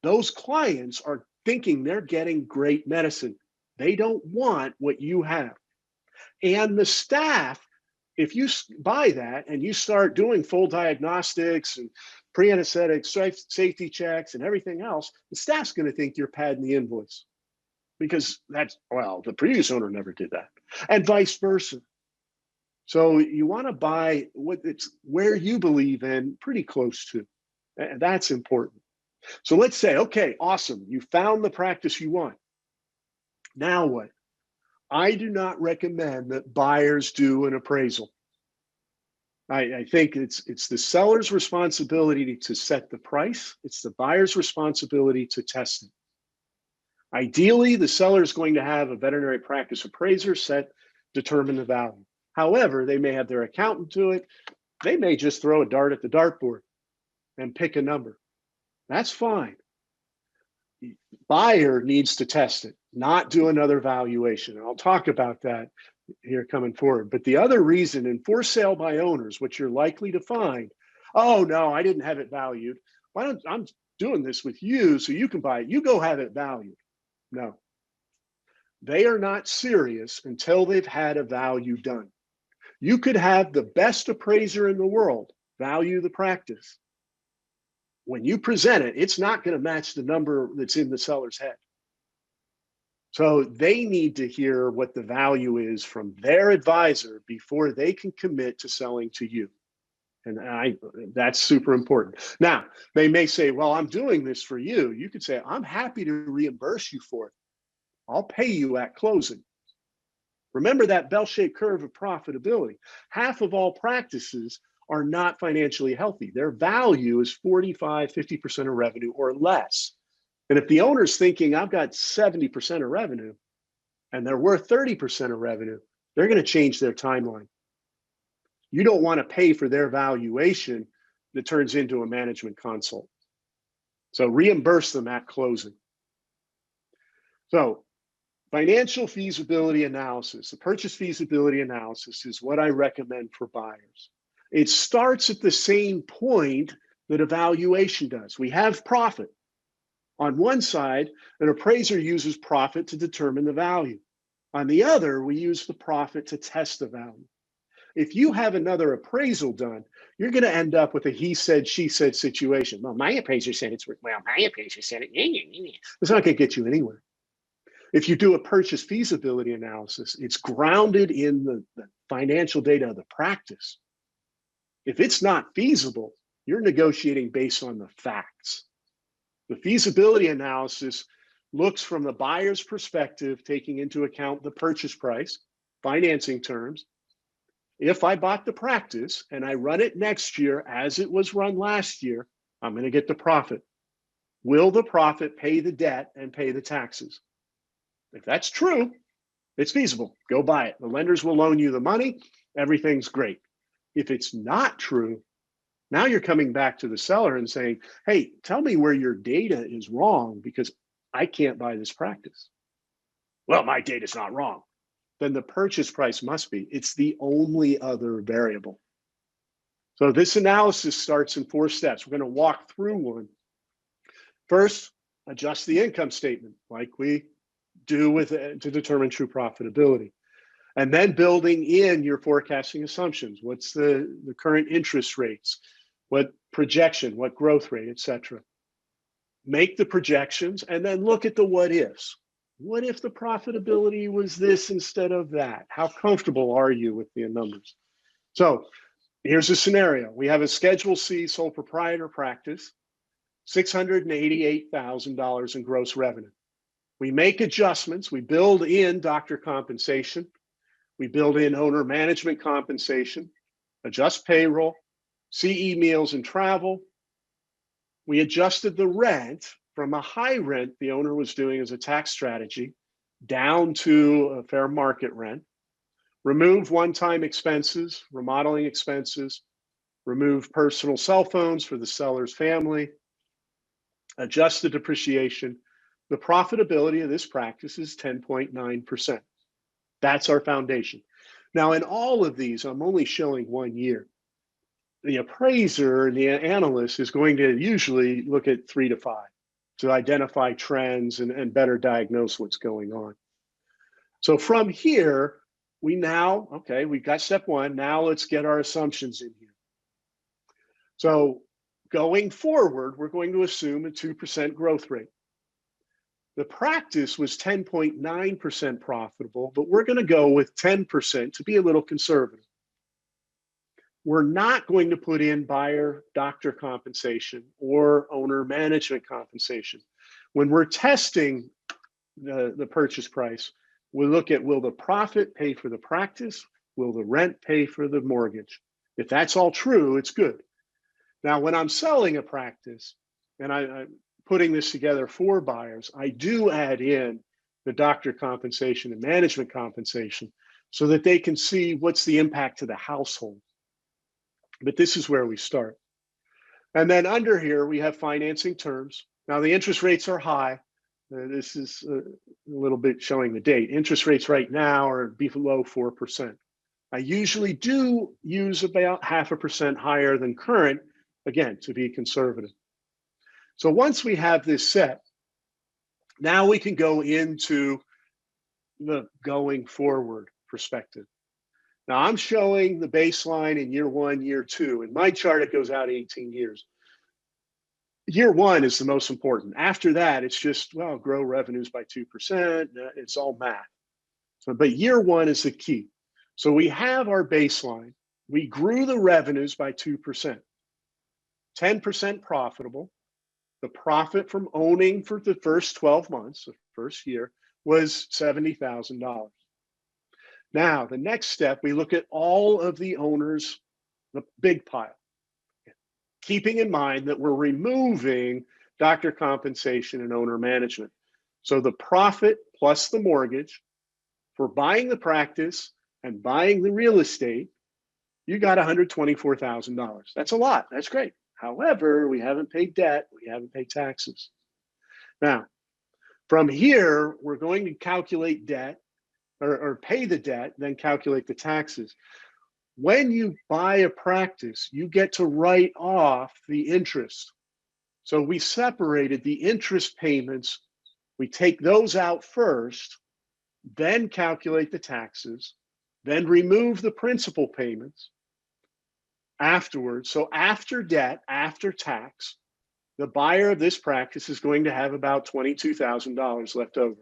Those clients are thinking they're getting great medicine. They don't want what you have. And the staff, if you buy that and you start doing full diagnostics and pre-anesthetic safety checks and everything else, the staff's going to think you're padding the invoice because the previous owner never did that, and vice versa. So you want to buy where you believe in, pretty close to. And that's important. So let's say, okay, awesome. You found the practice you want. Now what? I do not recommend that buyers do an appraisal. I think it's the seller's responsibility to set the price. It's the buyer's responsibility to test it. Ideally, the seller is going to have a veterinary practice appraiser determine the value. However, they may have their accountant do it. They may just throw a dart at the dartboard and pick a number. That's fine. Buyer needs to test it, not do another valuation. And I'll talk about that here coming forward. But the other reason in for sale by owners, what you're likely to find, oh no, I didn't have it valued. I'm doing this with you so you can buy it. You go have it valued. No. They are not serious until they've had a value done. You could have the best appraiser in the world value the practice. When you present it, it's not going to match the number that's in the seller's head. So they need to hear what the value is from their advisor before they can commit to selling to you. And that's super important. Now, they may say, well, I'm doing this for you. You could say, I'm happy to reimburse you for it. I'll pay you at closing. Remember that bell-shaped curve of profitability. Half of all practices are not financially healthy. Their value is 45, 50% of revenue or less. And if the owner's thinking, I've got 70% of revenue and they're worth 30% of revenue, they're going to change their timeline. You don't want to pay for their valuation that turns into a management consult. So reimburse them at closing. So financial feasibility analysis, the purchase feasibility analysis is what I recommend for buyers. It starts at the same point that evaluation does. We have profit. On one side, an appraiser uses profit to determine the value. On the other, we use the profit to test the value. If you have another appraisal done, you're going to end up with a he said, she said situation. Well, my appraiser said it's worth, well, my appraiser said it. It's not going to get you anywhere. If you do a purchase feasibility analysis, it's grounded in the financial data of the practice. If it's not feasible, you're negotiating based on the facts. The feasibility analysis looks from the buyer's perspective, taking into account the purchase price, financing terms. If I bought the practice and I run it next year as it was run last year, I'm going to get the profit. Will the profit pay the debt and pay the taxes? If that's true, it's feasible. Go buy it. The lenders will loan you the money. Everything's great. If it's not true, now you're coming back to the seller and saying, hey, tell me where your data is wrong because I can't buy this practice. Well, my data's not wrong. Then the purchase price must be. It's the only other variable. So this analysis starts in 4 steps. We're going to walk through one. First, adjust the income statement like we do with it to determine true profitability. And then building in your forecasting assumptions. What's the current interest rates? What projection, what growth rate, et cetera. Make the projections and then look at the what ifs. What if the profitability was this instead of that? How comfortable are you with the numbers? So here's a scenario. We have a Schedule C sole proprietor practice, $688,000 in gross revenue. We make adjustments. We build in doctor compensation. We build in owner management compensation, adjust payroll, CE meals and travel. We adjusted the rent from a high rent the owner was doing as a tax strategy down to a fair market rent. Remove one-time expenses, remodeling expenses, remove personal cell phones for the seller's family, adjust the depreciation. The profitability of this practice is 10.9%. That's our foundation. Now, in all of these, I'm only showing 1 year. The appraiser, the analyst, is going to usually look at 3 to 5 to identify trends and better diagnose what's going on. So from here, we've got step 1. Now let's get our assumptions in here. So going forward, we're going to assume a 2% growth rate. The practice was 10.9% profitable, but we're going to go with 10% to be a little conservative. we're not going to put in buyer doctor compensation or owner management compensation. When we're testing the purchase price, we look at, will the profit pay for the practice? Will the rent pay for the mortgage? If that's all true, it's good. Now, when I'm selling a practice and I'm putting this together for buyers, I do add in the doctor compensation and management compensation so that they can see what's the impact to the household. But this is where we start. And then under here, we have financing terms. Now, the interest rates are high. This is a little bit showing the date. Interest rates right now are below 4%. I usually do use about 0.5% higher than current, again, to be conservative. So once we have this set, now we can go into the going forward perspective. Now I'm showing the baseline in year 1, year 2. In my chart, it goes out 18 years. Year 1 is the most important. After that, it's just, well, grow revenues by 2%. It's all math. So, but year 1 is the key. So we have our baseline. We grew the revenues by 2%, 10% profitable. The profit from owning for the first 12 months, the first year, was $70,000. Now, the next step, we look at all of the owners, the big pile, keeping in mind that we're removing doctor compensation and owner management. So the profit plus the mortgage for buying the practice and buying the real estate, you got $124,000. That's a lot. That's great. However, we haven't paid debt. We haven't paid taxes. Now, from here, we're going to calculate debt or pay the debt, then calculate the taxes. When you buy a practice, you get to write off the interest. So we separated the interest payments. We take those out first, then calculate the taxes, then remove the principal payments afterwards. So after debt, after tax, the buyer of this practice is going to have about $22,000 left over.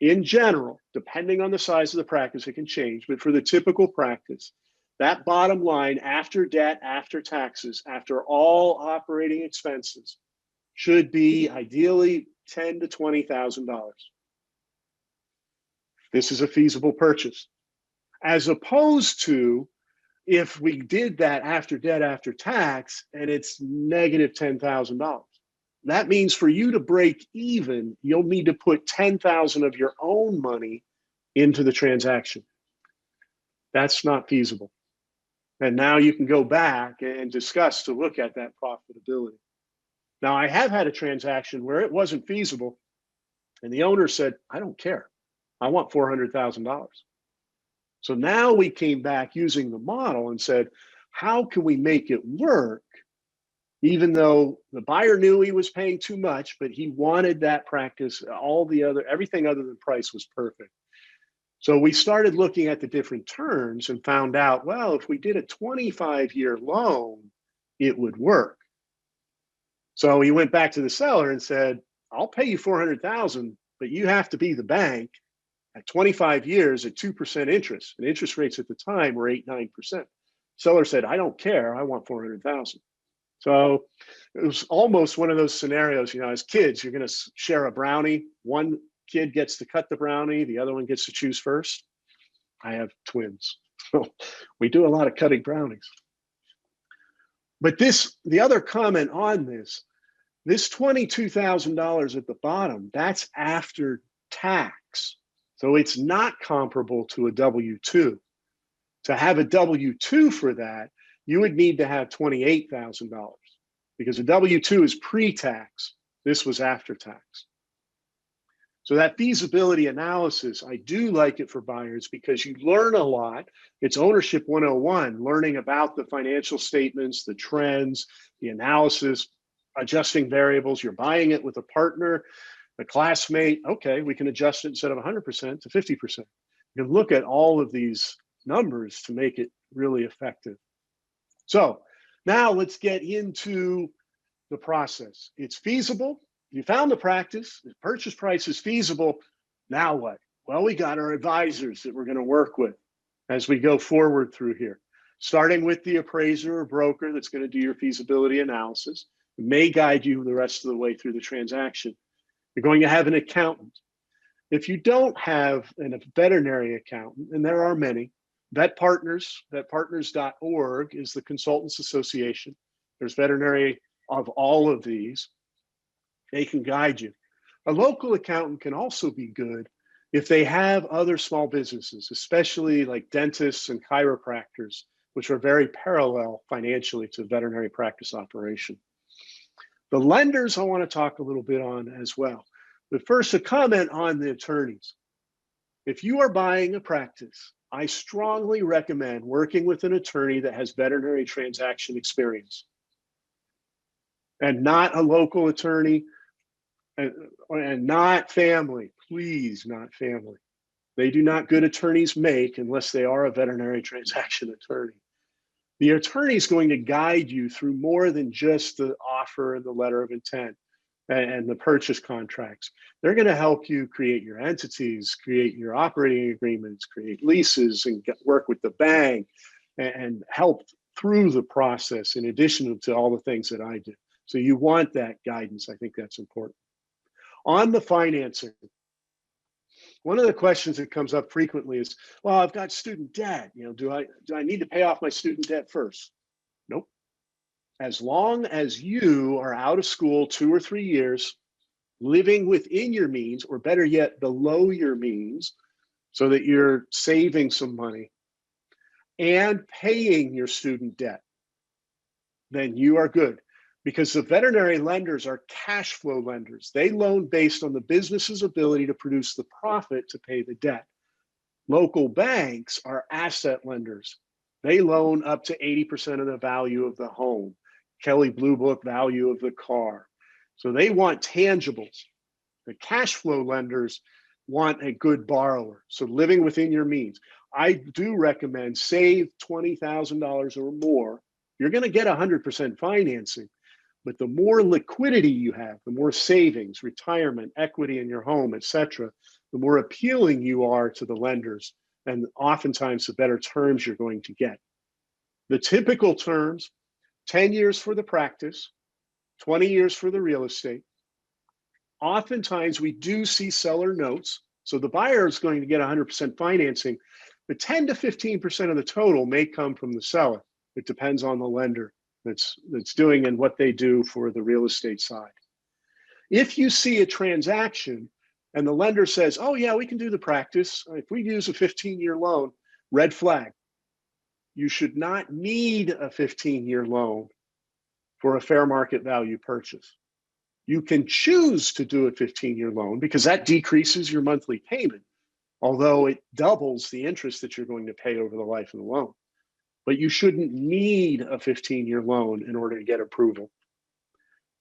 In general, depending on the size of the practice, it can change, but for the typical practice, that bottom line after debt, after taxes, after all operating expenses should be ideally $10,000 to $20,000. This is a feasible purchase. As opposed to if we did that after debt, after tax, and it's negative $10,000. That means for you to break even, you'll need to put $10,000 of your own money into the transaction. That's not feasible. And now you can go back and discuss to look at that profitability. Now, I have had a transaction where it wasn't feasible, and the owner said, I don't care. I want $400,000. So now we came back using the model and said, how can we make it work? Even though the buyer knew he was paying too much, but he wanted that practice, everything other than price was perfect. So we started looking at the different terms and found out, well, if we did a 25-year loan, it would work. So he went back to the seller and said, I'll pay you $400,000, but you have to be the bank at 25 years at 2% interest. And interest rates at the time were 8-9%. Seller said, I don't care. I want $400,000. So it was almost one of those scenarios, as kids, you're going to share a brownie. One kid gets to cut the brownie. The other one gets to choose first. I have twins. So we do a lot of cutting brownies. But the other comment on this $22,000 at the bottom, that's after tax. So it's not comparable to a W-2. To have a W-2 for that, you would need to have $28,000 because a W-2 is pre-tax. This was after tax. So that feasibility analysis, I do like it for buyers because you learn a lot. It's ownership 101, learning about the financial statements, the trends, the analysis, adjusting variables. You're buying it with a partner, a classmate. Okay, we can adjust it instead of 100% to 50%. You can look at all of these numbers to make it really effective. So now let's get into the process. It's feasible. You found the practice, the purchase price is feasible. Now what? Well, we got our advisors that we're going to work with as we go forward through here. starting with the appraiser or broker that's going to do your feasibility analysis. It may guide you the rest of the way through the transaction. You're going to have an accountant. If you don't have a veterinary accountant, and there are many, vetpartners.org is the Consultants Association. There's veterinary of all of these. They can guide you. A local accountant can also be good if they have other small businesses, especially like dentists and chiropractors, which are very parallel financially to veterinary practice operation. The lenders I want to talk a little bit on as well. But first, a comment on the attorneys. If you are buying a practice, I strongly recommend working with an attorney that has veterinary transaction experience and not a local attorney and not family. Please, not family. They do not good attorneys make unless they are a veterinary transaction attorney. The attorney is going to guide you through more than just the offer and the letter of intent and the purchase contracts. They're going to help you create your entities, create your operating agreements, create leases, and work with the bank and help through the process in addition to all the things that I do. So you want that guidance. I think that's important. On the financing, one of the questions that comes up frequently is, well, I've got student debt. Do I need to pay off my student debt first? Nope. As long as you are out of school 2 or 3 years, living within your means, or better yet, below your means, so that you're saving some money and paying your student debt, then you are good. Because the veterinary lenders are cash flow lenders. They loan based on the business's ability to produce the profit to pay the debt. Local banks are asset lenders. They loan up to 80% of the value of the home, Kelley Blue Book value of the car. So they want tangibles. The cash flow lenders want a good borrower. So living within your means. I do recommend save $20,000 or more. You're going to get 100% financing. But the more liquidity you have, the more savings, retirement, equity in your home, et cetera, the more appealing you are to the lenders, and oftentimes the better terms you're going to get. The typical terms, 10 years for the practice, 20 years for the real estate. Oftentimes we do see seller notes, so the buyer is going to get 100% financing, but 10 to 15% of the total may come from the seller. It depends on the lender that's doing and what they do for the real estate side. If you see a transaction and the lender says, oh yeah, we can do the practice, if we use a 15-year loan, red flag. You should not need a 15-year loan for a fair market value purchase. You can choose to do a 15-year loan because that decreases your monthly payment, although it doubles the interest that you're going to pay over the life of the loan. But you shouldn't need a 15-year loan in order to get approval.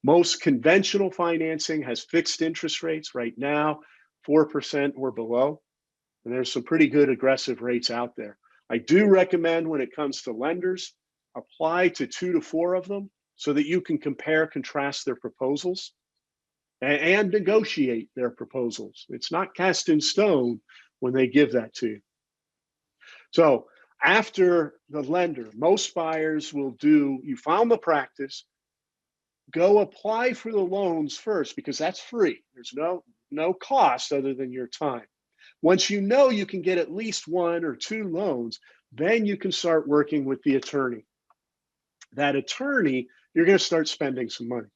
Most conventional financing has fixed interest rates right now, 4% or below. And there's some pretty good aggressive rates out there. I do recommend when it comes to lenders, apply to 2 to 4 of them so that you can compare, contrast their proposals and negotiate their proposals. It's not cast in stone when they give that to you. So after the lender, most buyers will do, you found the practice, go apply for the loans first because that's free. There's no cost other than your time. Once you know you can get at least 1 or 2 loans, then you can start working with the attorney. That attorney, you're going to start spending some money.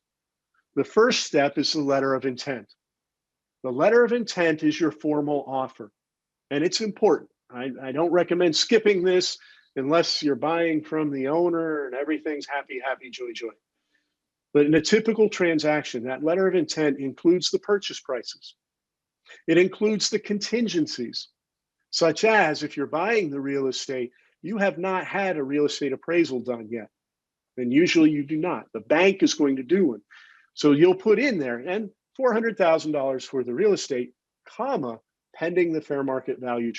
The first step is the letter of intent. The letter of intent is your formal offer, and it's important. I don't recommend skipping this unless you're buying from the owner and everything's happy, happy, joy, joy. But in a typical transaction, that letter of intent includes the purchase prices. It includes the contingencies, such as if you're buying the real estate, you have not had a real estate appraisal done yet. And usually you do not. The bank is going to do one. So you'll put in there, and $400,000 for the real estate, comma, pending the fair market value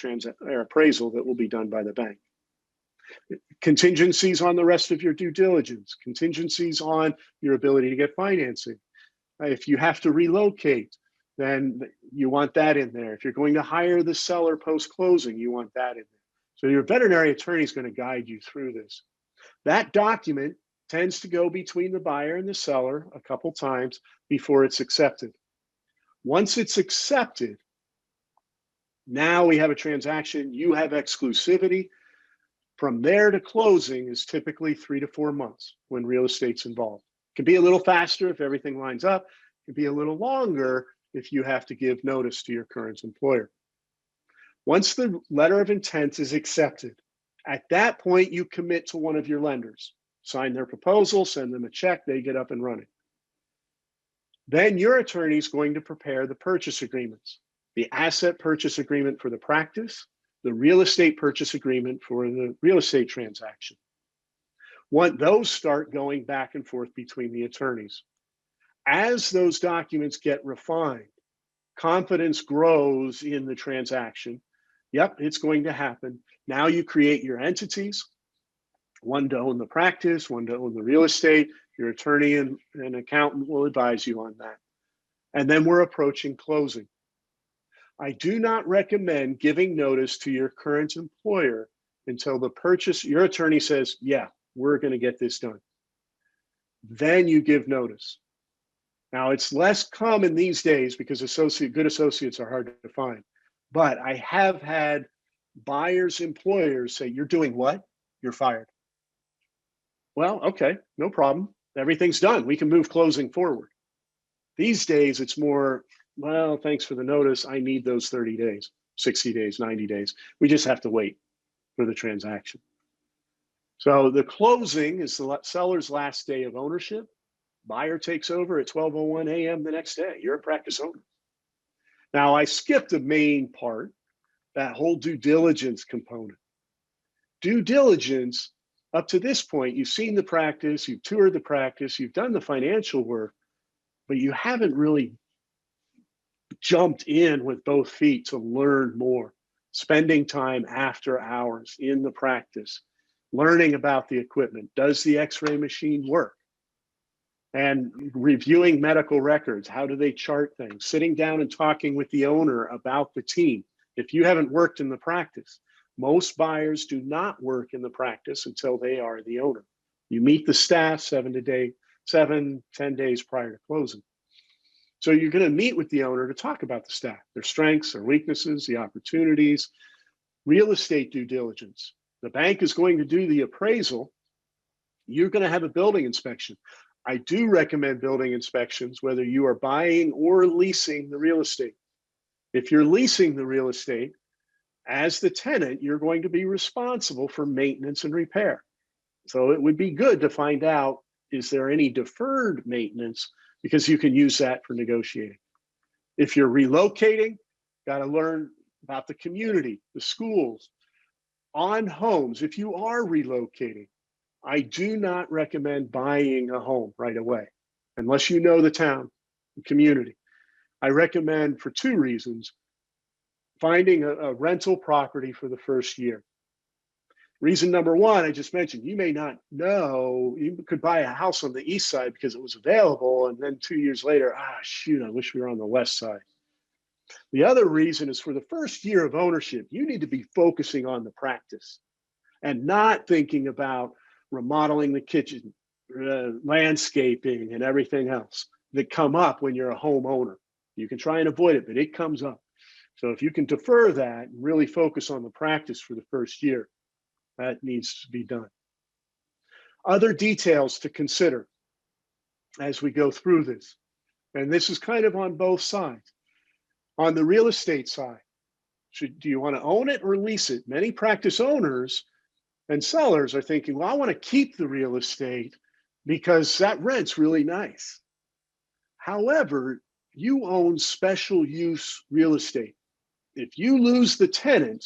appraisal that will be done by the bank. Contingencies on the rest of your due diligence, contingencies on your ability to get financing. If you have to relocate, then you want that in there. If you're going to hire the seller post-closing, you want that in there. So your veterinary attorney is going to guide you through this. That document tends to go between the buyer and the seller a couple times before it's accepted. Once it's accepted, now we have a transaction. You have exclusivity. From there to closing is typically 3 to 4 months when real estate's involved. It can be a little faster if everything lines up. It can be a little longer if you have to give notice to your current employer. Once the letter of intent is accepted, at that point, you commit to one of your lenders, sign their proposal, send them a check, they get up and running. Then your attorney is going to prepare the purchase agreements, the asset purchase agreement for the practice, the real estate purchase agreement for the real estate transaction. Once those start going back and forth between the attorneys. As those documents get refined, confidence grows in the transaction. Yep, it's going to happen. Now you create your entities, one to own the practice, one to own the real estate. Your attorney and accountant will advise you on that. And then we're approaching closing. I do not recommend giving notice to your current employer until your attorney says, yeah, we're going to get this done. Then you give notice. Now, it's less common these days because good associates are hard to find. But I have had buyers' employers say, you're doing what? You're fired. Well, okay, no problem. Everything's done. We can move closing forward. These days, it's more, well, thanks for the notice. I need those 30 days, 60 days, 90 days. We just have to wait for the transaction. So the closing is the seller's last day of ownership. Buyer takes over at 12:01 a.m. the next day. You're a practice owner. Now, I skipped the main part, that whole due diligence component. Due diligence, up to this point, you've seen the practice, you've toured the practice, you've done the financial work, but you haven't really jumped in with both feet to learn more, spending time after hours in the practice, learning about the equipment. Does the x-ray machine work? And reviewing medical records. How do they chart things? Sitting down and talking with the owner about the team. If you haven't worked in the practice, most buyers do not work in the practice until they are the owner. You meet the staff 10 days prior to closing. So you're going to meet with the owner to talk about the staff, their strengths, their weaknesses, the opportunities, real estate due diligence. The bank is going to do the appraisal. You're going to have a building inspection. I do recommend building inspections, whether you are buying or leasing the real estate. If you're leasing the real estate, as the tenant, you're going to be responsible for maintenance and repair. So it would be good to find out, is there any deferred maintenance? Because you can use that for negotiating. If you're relocating, got to learn about the community, the schools, on homes. If you are relocating, I do not recommend buying a home right away, unless you know the town, the community. I recommend, for two reasons, finding a rental property for the first year. Reason number one, I just mentioned, you may not know, you could buy a house on the east side because it was available, and then 2 years later, shoot, I wish we were on the west side. The other reason is, for the first year of ownership, you need to be focusing on the practice and not thinking about remodeling the kitchen, landscaping, and everything else that come up when you're a homeowner. You can try and avoid it, but it comes up. So if you can defer that and really focus on the practice for the first year, that needs to be done. Other details to consider as we go through this, and this is kind of on both sides. On the real estate side, do you want to own it or lease it? Many practice owners and sellers are thinking, well, I want to keep the real estate because that rent's really nice. However, you own special use real estate. If you lose the tenant,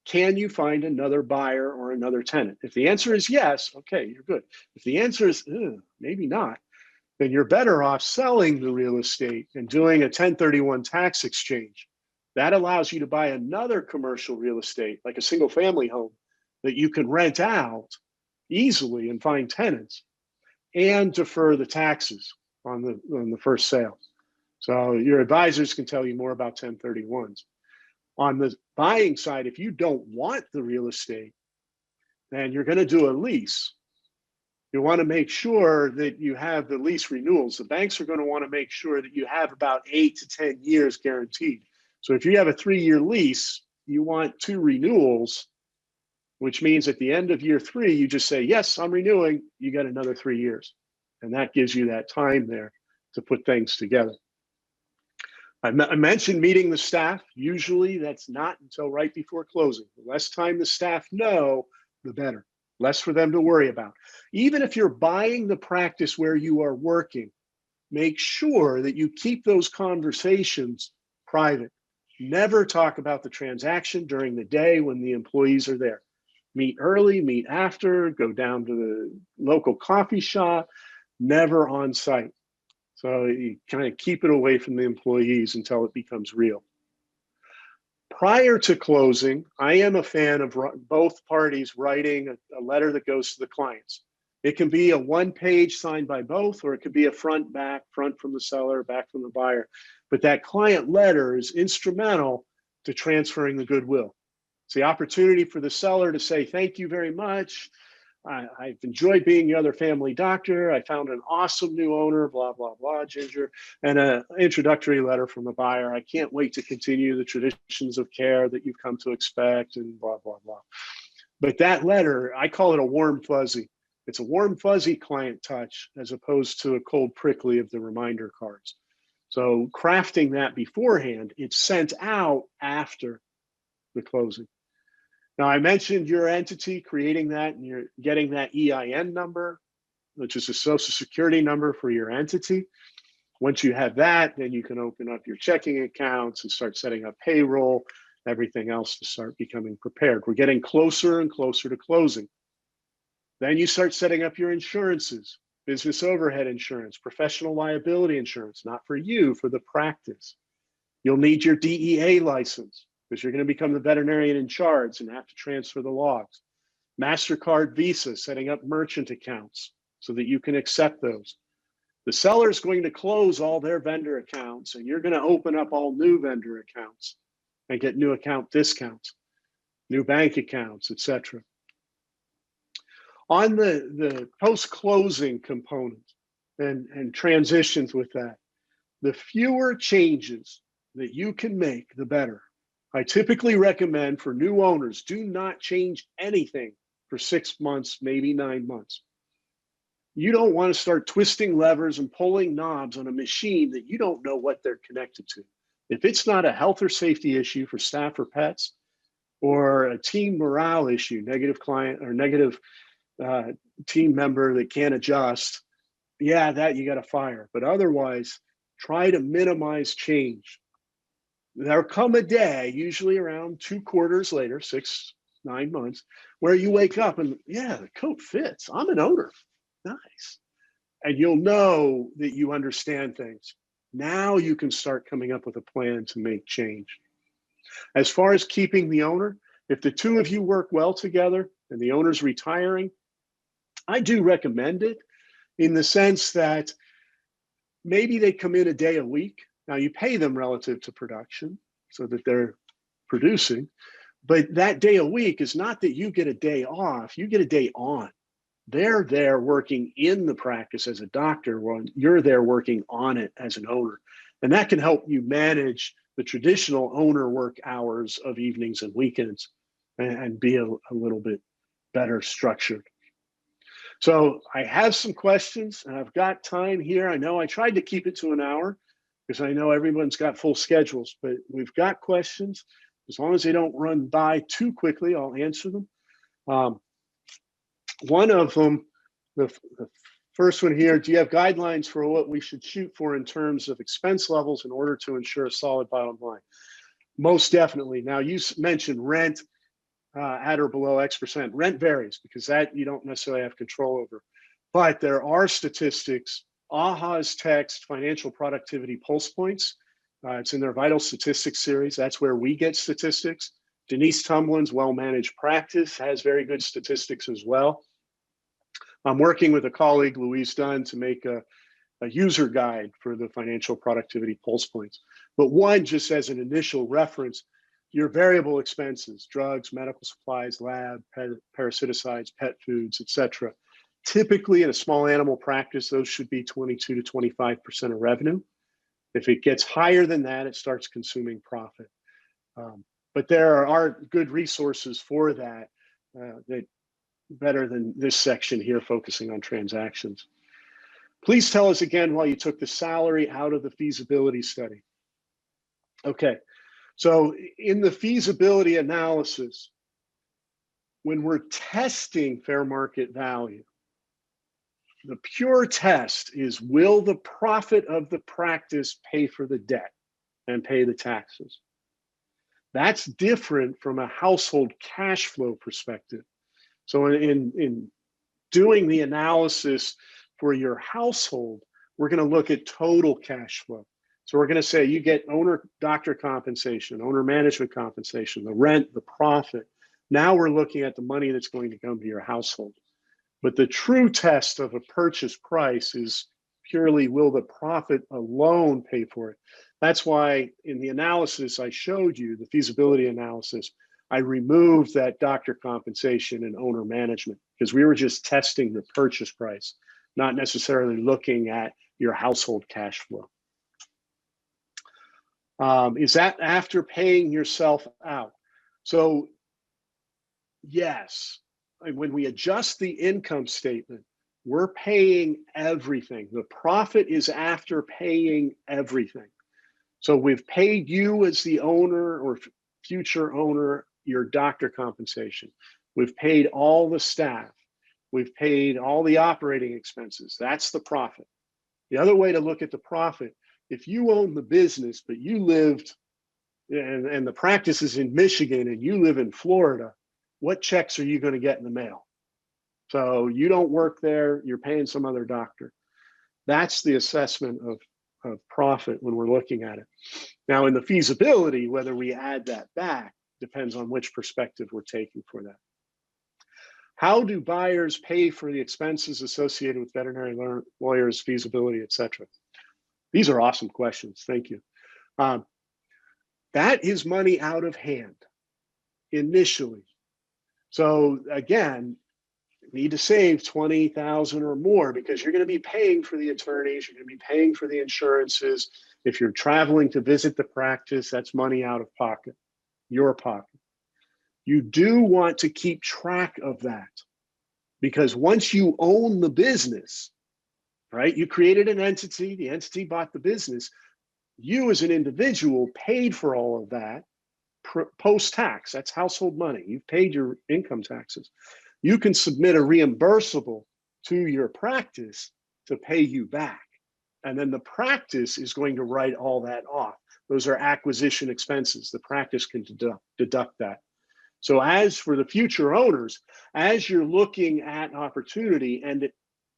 can you find another buyer or another tenant? If the answer is yes, okay, you're good. If the answer is maybe not, then you're better off selling the real estate and doing a 1031 tax exchange. That allows you to buy another commercial real estate, like a single family home, that you can rent out easily and find tenants, and defer the taxes on the first sale. So your advisors can tell you more about 1031s. On the buying side, if you don't want the real estate, then you're going to do a lease. You want to make sure that you have the lease renewals. The banks are going to want to make sure that you have about 8 to 10 years guaranteed. So if you have a 3-year lease, you want 2 renewals, which means at the end of year 3, you just say, yes, I'm renewing. You got another 3 years. And that gives you that time there to put things together. I mentioned meeting the staff. Usually that's not until right before closing. The less time the staff know, the better. Less for them to worry about. Even if you're buying the practice where you are working, make sure that you keep those conversations private. Never talk about the transaction during the day when the employees are there. Meet early, meet after, go down to the local coffee shop, never on site. So you kind of keep it away from the employees until it becomes real. Prior to closing, I am a fan of both parties writing a letter that goes to the clients. It can be a 1-page signed by both, or it could be a front, back, front from the seller, back from the buyer. But that client letter is instrumental to transferring the goodwill. It's the opportunity for the seller to say, thank you very much. I've enjoyed being your other family doctor. I found an awesome new owner, blah, blah, blah, Ginger, and an introductory letter from the buyer. I can't wait to continue the traditions of care that you've come to expect, and blah, blah, blah. But that letter, I call it a warm fuzzy. It's a warm fuzzy client touch as opposed to a cold prickly of the reminder cards. So crafting that beforehand, it's sent out after the closing. Now, I mentioned your entity, creating that, and you're getting that EIN number, which is a social security number for your entity. Once you have that, then you can open up your checking accounts and start setting up payroll, everything else to start becoming prepared. We're getting closer and closer to closing. Then you start setting up your insurances, business overhead insurance, professional liability insurance, not for you, for the practice. You'll need your DEA license, because you're going to become the veterinarian in charge and have to transfer the logs. MasterCard, Visa, setting up merchant accounts so that you can accept those. The seller is going to close all their vendor accounts, and you're going to open up all new vendor accounts and get new account discounts, new bank accounts, etc. On the post-closing component and transitions with that, the fewer changes that you can make, the better. I typically recommend for new owners, do not change anything for 6 months, maybe 9 months. You don't want to start twisting levers and pulling knobs on a machine that you don't know what they're connected to. If it's not a health or safety issue for staff or pets, or a team morale issue, negative client or negative team member that can't adjust, yeah, that you got to fire. But otherwise, try to minimize change. There'll come a day, usually around 2 quarters later, 6, 9 months, where you wake up and, yeah, the coat fits. I'm an owner. Nice. And you'll know that you understand things. Now you can start coming up with a plan to make change. As far as keeping the owner, if the two of you work well together and the owner's retiring, I do recommend it in the sense that maybe they come in a day a week. Now you pay them relative to production so that they're producing, but that day a week is not that you get a day off, you get a day on. They're there working in the practice as a doctor while you're there working on it as an owner. And that can help you manage the traditional owner work hours of evenings and weekends and be a little bit better structured. So I have some questions and I've got time here. I know I tried to keep it to an hour because I know everyone's got full schedules, but we've got questions. As long as they don't run by too quickly, I'll answer them. One of them, the first one here, do you have guidelines for what we should shoot for in terms of expense levels in order to ensure a solid bottom line? Most definitely. Now you mentioned rent at or below X%. Rent varies because that you don't necessarily have control over. But there are statistics. AHA's text, Financial Productivity Pulse Points. It's in their Vital Statistics series. That's where we get statistics. Denise Tumlin's Well Managed Practice has very good statistics as well. I'm working with a colleague, Louise Dunn, to make a user guide for the Financial Productivity Pulse Points. But one, just as an initial reference, your variable expenses, drugs, medical supplies, lab, parasiticides, pet foods, etc. Typically in a small animal practice, those should be 22 to 25% of revenue. If it gets higher than that, it starts consuming profit. But there are good resources for that, that better than this section here focusing on transactions. Please tell us again why you took the salary out of the feasibility study. Okay, so in the feasibility analysis, when we're testing fair market value, the pure test is, will the profit of the practice pay for the debt and pay the taxes? That's different from a household cash flow perspective. So in doing the analysis for your household, we're going to look at total cash flow. So we're going to say you get owner doctor compensation, owner management compensation, the rent, the profit. Now we're looking at the money that's going to come to your household. But the true test of a purchase price is purely, will the profit alone pay for it? That's why in the analysis I showed you, the feasibility analysis, I removed that doctor compensation and owner management because we were just testing the purchase price, not necessarily looking at your household cash flow. Is that after paying yourself out? So yes, when we adjust the income statement, we're paying everything. The profit is after paying everything. So we've paid you as the owner or future owner your doctor compensation. We've paid all the staff. We've paid all the operating expenses. That's the profit. The other way to look at the profit, if you own the business, but you lived, and the practice is in Michigan and you live in Florida, what checks are you going to get in the mail? So you don't work there, you're paying some other doctor. That's the assessment of profit when we're looking at it. Now in the feasibility, whether we add that back depends on which perspective we're taking for that. How do buyers pay for the expenses associated with veterinary lawyers, feasibility, etc.? These are awesome questions. Thank you. That is money out of hand initially. So again, you need to save $20,000 or more because you're going to be paying for the attorneys, you're going to be paying for the insurances. If you're traveling to visit the practice, that's money out of pocket, your pocket. You do want to keep track of that because once you own the business, right, you created an entity, the entity bought the business, you as an individual paid for all of that post-tax. That's household money. You've paid your income taxes. You can submit a reimbursable to your practice to pay you back. And then the practice is going to write all that off. Those are acquisition expenses. The practice can deduct that. So as for the future owners, as you're looking at opportunity and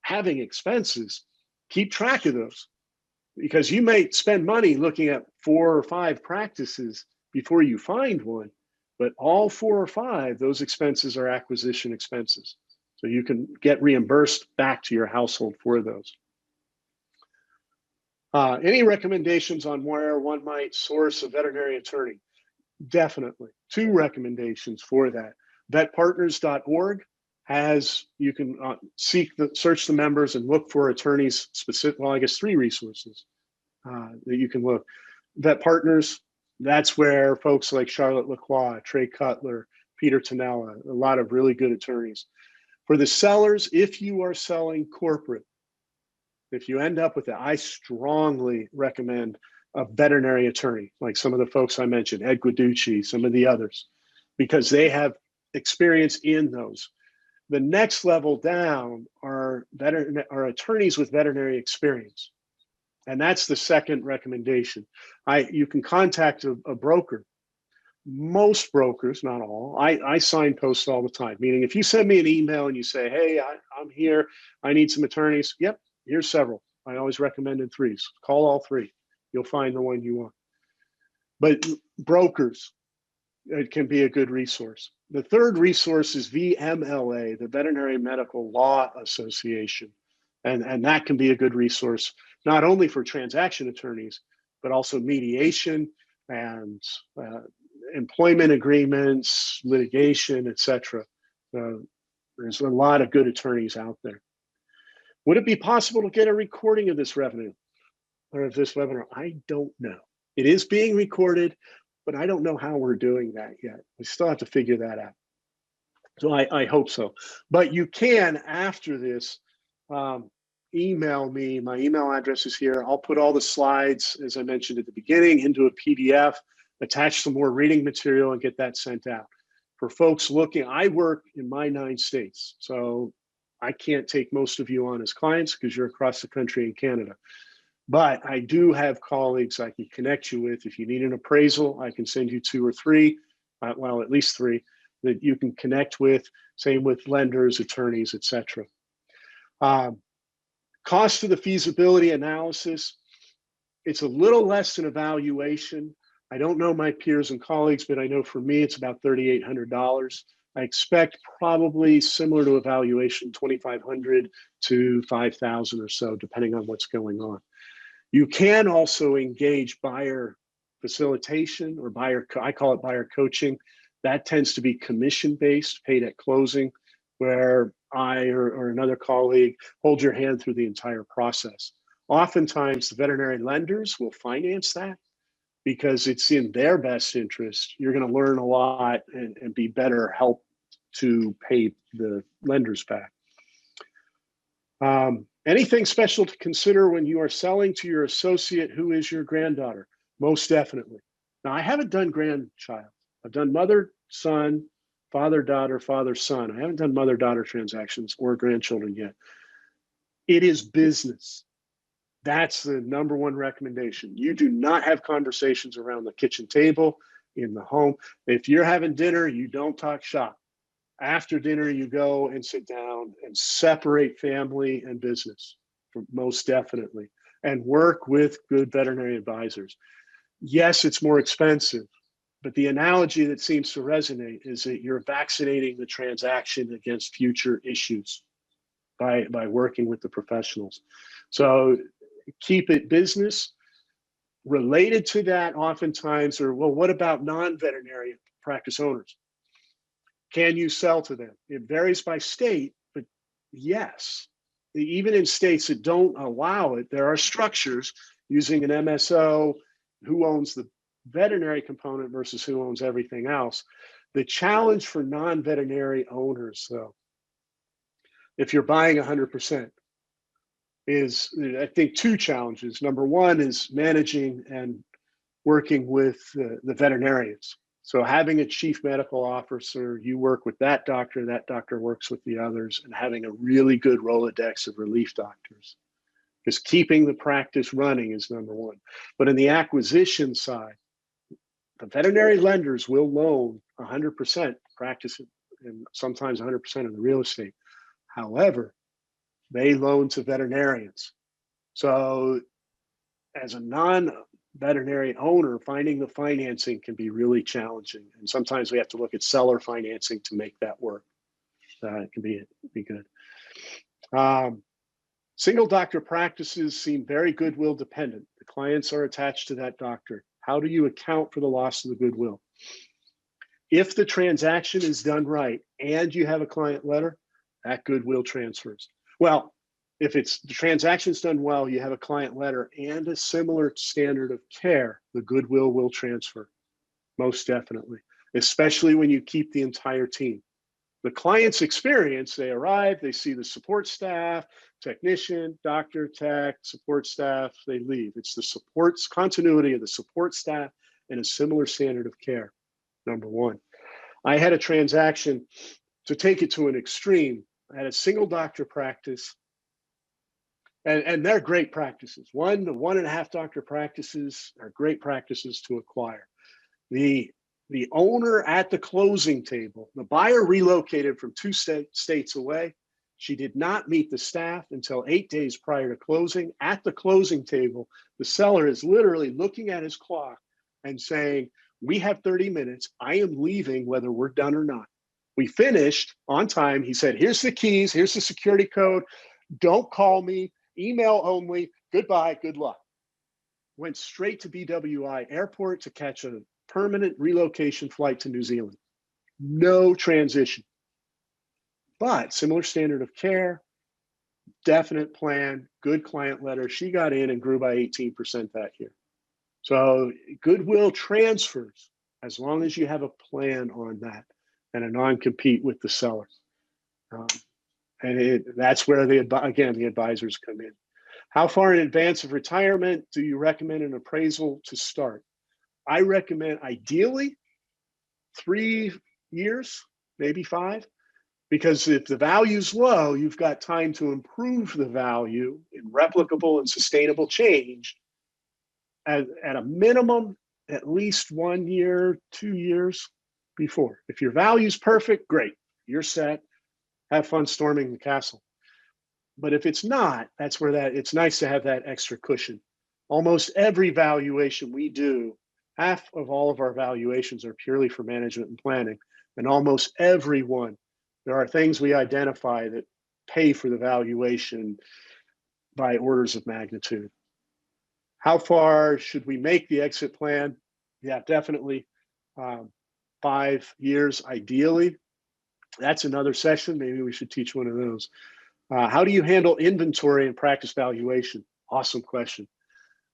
having expenses, keep track of those because you may spend money looking at 4 or 5 practices before you find one, but all 4 or 5, those expenses are acquisition expenses. So you can get reimbursed back to your household for those. Any recommendations on where one might source a veterinary attorney? Definitely. 2 recommendations for that. Vetpartners.org has, you can search the members and look for attorneys specific, well, I guess 3 resources that you can look. Vet Partners, that's where folks like Charlotte Lacroix, Trey Cutler, Peter Tonella, a lot of really good attorneys. For the sellers, if you are selling corporate, if you end up with it, I strongly recommend a veterinary attorney, like some of the folks I mentioned, Ed Guiducci, some of the others, because they have experience in those. The next level down are attorneys with veterinary experience. And that's the second recommendation. You can contact a broker. Most brokers, not all, I signpost all the time, meaning if you send me an email and you say, hey, I'm here, I need some attorneys. Yep, here's several. I always recommend in 3s. Call all 3. You'll find the one you want. But brokers, it can be a good resource. The third resource is VMLA, the Veterinary Medical Law Association. And that can be a good resource, not only for transaction attorneys, but also mediation and employment agreements, litigation, etc. There's a lot of good attorneys out there. Would it be possible to get a recording of this revenue or of this webinar? I don't know. It is being recorded, but I don't know how we're doing that yet. We still have to figure that out. So I hope so. But you can, after this, email me. My email address is here. I'll put all the slides, as I mentioned at the beginning, into a PDF, attach some more reading material, and get that sent out. For folks looking, I work in my 9 states, so I can't take most of you on as clients because you're across the country in Canada. But I do have colleagues I can connect you with. If you need an appraisal, I can send you 2 or 3, well, at least 3, that you can connect with. Same with lenders, attorneys, etc. Cost of the feasibility analysis, it's a little less than evaluation. I don't know my peers and colleagues, but I know for me, it's about $3,800. I expect probably similar to evaluation, $2,500 to $5,000 or so, depending on what's going on. You can also engage buyer facilitation or I call it buyer coaching. That tends to be commission-based, paid at closing, where I or another colleague hold your hand through the entire process. Oftentimes, the veterinary lenders will finance that because it's in their best interest. You're going to learn a lot and be better helped to pay the lenders back. Anything special to consider when you are selling to your associate who is your granddaughter? Most definitely. Now, I haven't done grandchild. I've done mother, son, father, daughter, father, son. I haven't done mother-daughter transactions or grandchildren yet. It is business. That's the #1 recommendation. You do not have conversations around the kitchen table, in the home. If you're having dinner, you don't talk shop. After dinner, you go and sit down and separate family and business, most definitely, and work with good veterinary advisors. Yes, it's more expensive, but the analogy that seems to resonate is that you're vaccinating the transaction against future issues by working with the professionals. So keep it business. Related to that, oftentimes, or well, what about non-veterinary practice owners? Can you sell to them? It varies by state, but yes, even in states that don't allow it, there are structures using an MSO, who owns the veterinary component versus who owns everything else. The challenge for non-veterinary owners, though, if you're buying 100%, is, I think, 2 challenges. #1 is managing and working with the veterinarians. So having a chief medical officer, you work with that doctor works with the others, and having a really good Rolodex of relief doctors. Because keeping the practice running is #1. But in the acquisition side, the veterinary lenders will loan 100% practice and sometimes 100% of the real estate. However, they loan to veterinarians. So as a non-veterinary owner, finding the financing can be really challenging. And sometimes we have to look at seller financing to make that work. It can be good. Single doctor practices seem very goodwill dependent. The clients are attached to that doctor. How do you account for the loss of the goodwill? If the transaction is done right and you have a client letter, that goodwill transfers. Well, if the transaction's done well, you have a client letter and a similar standard of care, the goodwill will transfer, most definitely, especially when you keep the entire team. The client's experience, they arrive, they see the support staff, technician, doctor, tech, support staff, they leave. It's the continuity of the support staff and a similar standard of care, #1. I had a transaction, to take it to an extreme, I had a single doctor practice, and they're great practices. 1 to 1.5 doctor practices are great practices to acquire. The owner at the closing table, the buyer relocated from 2 states away. She did not meet the staff until 8 days prior to closing. At the closing table, the seller is literally looking at his clock and saying, "We have 30 minutes. I am leaving whether we're done or not." We finished on time. He said, "Here's the keys. Here's the security code. Don't call me. Email only. Goodbye. Good luck." Went straight to BWI Airport to catch a permanent relocation flight to New Zealand. No transition, but similar standard of care, definite plan, good client letter. She got in and grew by 18% that year. So goodwill transfers as long as you have a plan on that and a non-compete with the seller. That's where the advisors come in. How far in advance of retirement do you recommend an appraisal to start? I recommend ideally 3 years, maybe 5, because if the value's low, you've got time to improve the value in replicable and sustainable change at a minimum, at least 1 year, 2 years before. If your value's perfect, great, you're set. Have fun storming the castle. But if it's not, that's where it's nice to have that extra cushion. Almost every valuation we do, half of all of our valuations are purely for management and planning. And almost every one, there are things we identify that pay for the valuation by orders of magnitude. How far should we make the exit plan? Yeah, definitely 5 years ideally. That's another session. Maybe we should teach one of those. How do you handle inventory and practice valuation? Awesome question.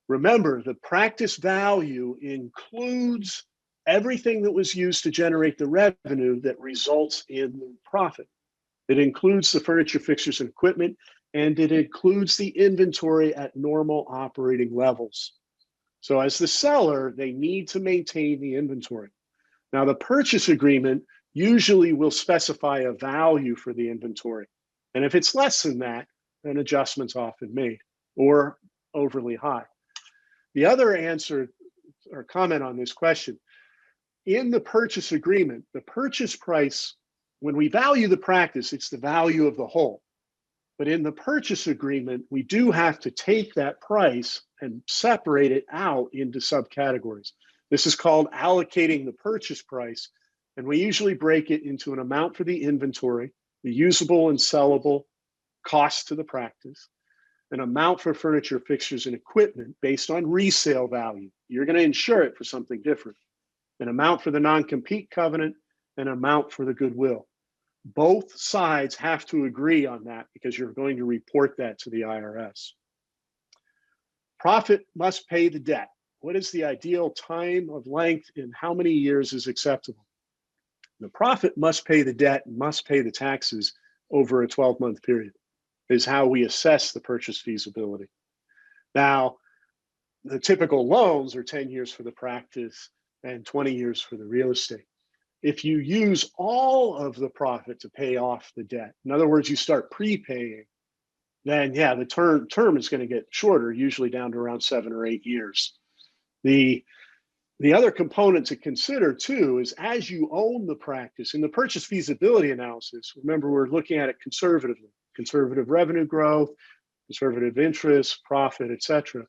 Remember, the practice value includes everything that was used to generate the revenue that results in the profit. It includes the furniture, fixtures, and equipment, and it includes the inventory at normal operating levels. So as the seller, they need to maintain the inventory. Now, the purchase agreement usually will specify a value for the inventory. And if it's less than that, then adjustment's often made or overly high. The other answer or comment on this question, in the purchase agreement, the purchase price, when we value the practice, it's the value of the whole. But in the purchase agreement, we do have to take that price and separate it out into subcategories. This is called allocating the purchase price. And we usually break it into an amount for the inventory, the usable and sellable cost to the practice, an amount for furniture, fixtures, and equipment based on resale value. You're going to insure it for something different. An amount for the non-compete covenant, an amount for the goodwill. Both sides have to agree on that because you're going to report that to the IRS. Profit must pay the debt. What is the ideal time of length and how many years is acceptable? The profit must pay the debt and must pay the taxes over a 12-month period is how we assess the purchase feasibility. Now, the typical loans are 10 years for the practice and 20 years for the real estate. If you use all of the profit to pay off the debt, in other words, you start prepaying, then yeah, the term is going to get shorter, usually down to around 7 or 8 years. The other component to consider too is as you own the practice in the purchase feasibility analysis, remember we're looking at it conservatively, conservative revenue growth, conservative interest, profit, etc.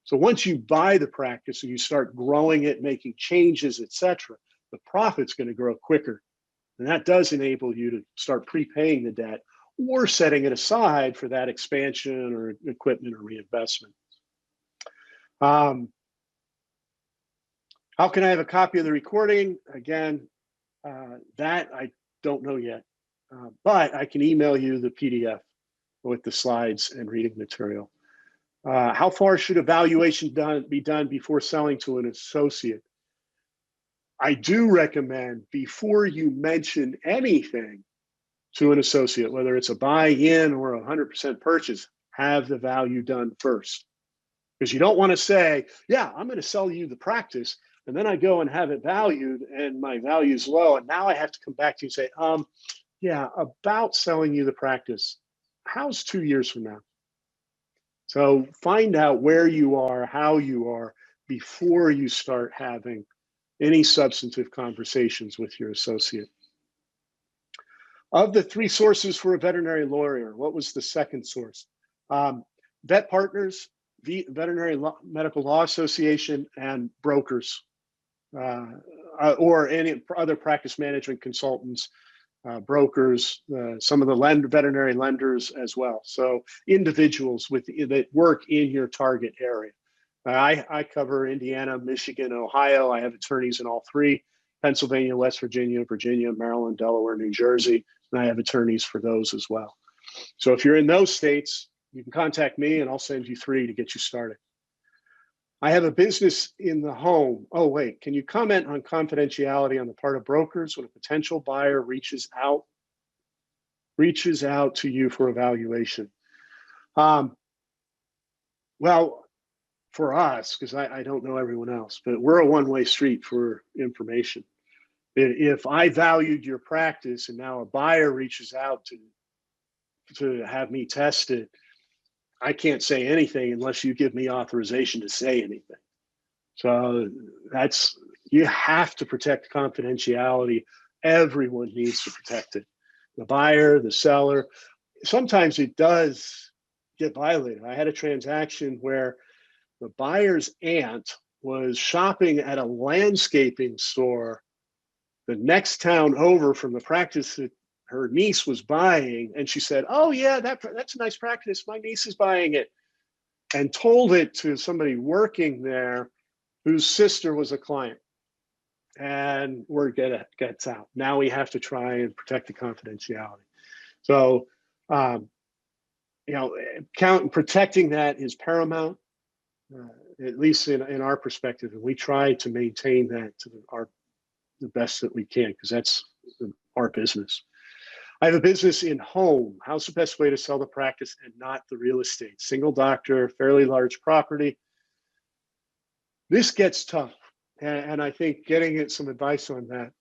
So once you buy the practice and you start growing it, making changes, etc., the profit's going to grow quicker. And that does enable you to start prepaying the debt or setting it aside for that expansion or equipment or reinvestment. How can I have a copy of the recording? Again, that I don't know yet, but I can email you the PDF with the slides and reading material. How far should evaluation be done before selling to an associate? I do recommend before you mention anything to an associate, whether it's a buy-in or a 100% purchase, have the value done first. Because you don't want to say, yeah, I'm going to sell you the practice, and then I go and have it valued and my value is low. And now I have to come back to you and say, yeah, about selling you the practice, how's 2 years from now? So find out where you are, how you are, before you start having any substantive conversations with your associate. Of the 3 sources for a veterinary lawyer, what was the second source? Vet partners, the Veterinary Medical Law Association, and brokers, or any other practice management consultants, brokers, some of the veterinary lenders as well. So individuals that work in your target area. I cover Indiana, Michigan, and Ohio. I have attorneys in all three: Pennsylvania, West Virginia, Virginia, Maryland, Delaware, New Jersey, and I have attorneys for those as well. So if you're in those states, you can contact me and I'll send you three to get you started. I have a business in the home. Oh, wait, can you comment on confidentiality on the part of brokers when a potential buyer reaches out to you for evaluation? Well, for us, because I don't know everyone else, but we're a one-way street for information. If I valued your practice and now a buyer reaches out to have me test it, I can't say anything unless you give me authorization to say anything. So you have to protect confidentiality. Everyone needs to protect it. The buyer, the seller. Sometimes it does get violated. I had a transaction where the buyer's aunt was shopping at a landscaping store the next town over from the practice that her niece was buying. And she said, oh yeah, that's a nice practice. My niece is buying it. And told it to somebody working there whose sister was a client. And word gets out. Now we have to try and protect the confidentiality. So, protecting that is paramount, at least in our perspective. And we try to maintain that to the best that we can, because that's our business. I have a business in home. How's the best way to sell the practice and not the real estate? Single doctor, fairly large property. This gets tough. And I think getting some advice on that.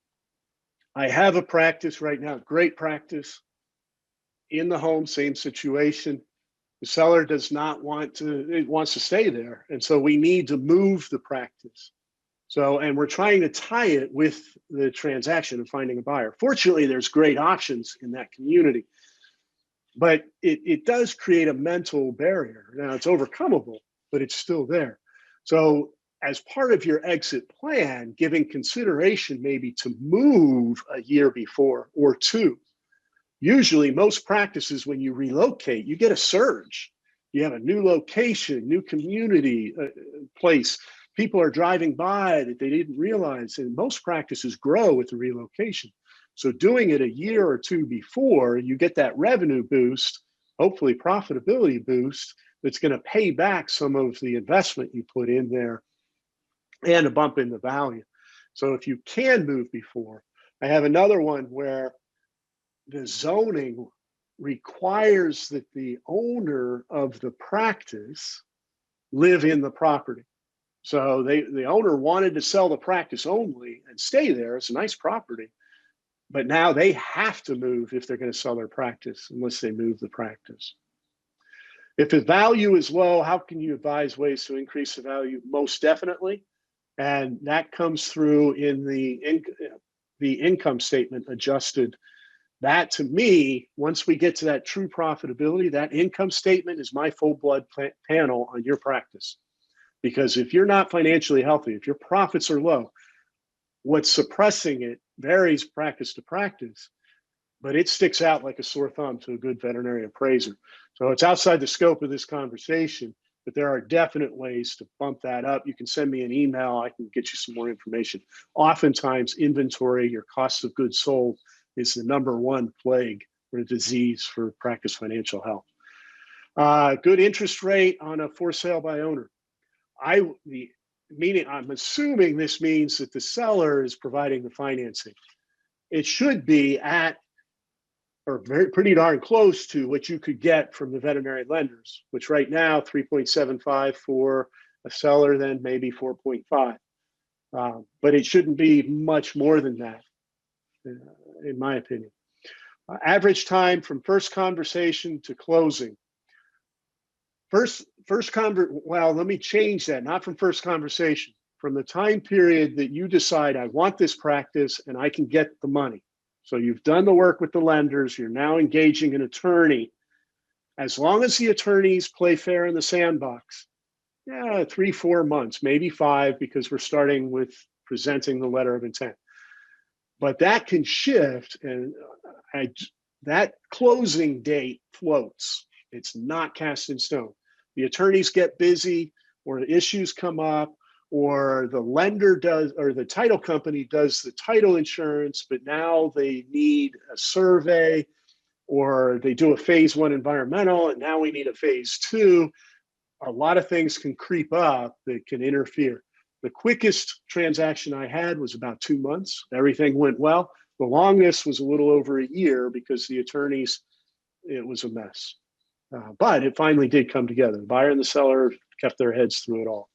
I have a practice right now, great practice in the home, same situation. The seller does not wants to stay there. And so we need to move the practice. So, and we're trying to tie it with the transaction of finding a buyer. Fortunately, there's great options in that community, but it does create a mental barrier. Now it's overcomable, but it's still there. So as part of your exit plan, giving consideration maybe to move a year before or two. Usually most practices, when you relocate, you get a surge. You have a new location, new community place. People are driving by that they didn't realize, and most practices grow with the relocation. So doing it a year or two before, you get that revenue boost, hopefully profitability boost, that's going to pay back some of the investment you put in there and a bump in the value. So if you can move before, I have another one where the zoning requires that the owner of the practice live in the property. So the owner wanted to sell the practice only and stay there. It's a nice property, but now they have to move if they're going to sell their practice unless they move the practice. If the value is low, how can you advise ways to increase the value? Most definitely. And that comes through in the income statement adjusted. That, to me, once we get to that true profitability, that income statement is my full blood panel on your practice. Because if you're not financially healthy, if your profits are low, what's suppressing it varies practice to practice, but it sticks out like a sore thumb to a good veterinary appraiser. So it's outside the scope of this conversation, but there are definite ways to bump that up. You can send me an email. I can get you some more information. Oftentimes, inventory, your cost of goods sold, is the number one plague or disease for practice financial health. Good interest rate on a for sale by owner. I'm assuming this means that the seller is providing the financing. It should be at or pretty darn close to what you could get from the veterinary lenders, which right now 3.75 for a seller, then maybe 4.5. But it shouldn't be much more than that, in my opinion. Average time from first conversation to closing. Well, let me change that. Not from first conversation. From the time period that you decide, I want this practice and I can get the money. So you've done the work with the lenders. You're now engaging an attorney. As long as the attorneys play fair in the sandbox, 3-4 months, maybe 5, because we're starting with presenting the letter of intent. But that can shift, and that closing date floats. It's not cast in stone. The attorneys get busy. or issues come up, or the lender does, or the title company does the title insurance, but now they need a survey, or they do a phase 1 environmental and now we need a phase 2. A lot of things can creep up that can interfere. The quickest transaction I had was about 2 months. Everything went well. The longest was a little over a year because the attorneys, it was a mess. But it finally did come together. The buyer and the seller kept their heads through it all.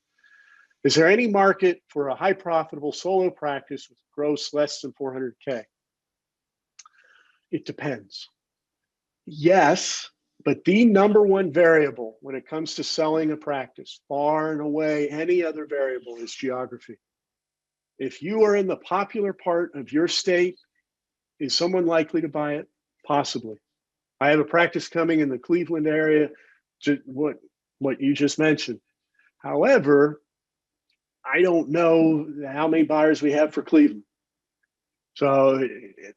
Is there any market for a high profitable solo practice with gross less than 400K? It depends. Yes, but the number one variable when it comes to selling a practice, far and away any other variable, is geography. If you are in the popular part of your state, is someone likely to buy it? Possibly. I have a practice coming in the Cleveland area, what you just mentioned. However, I don't know how many buyers we have for Cleveland. So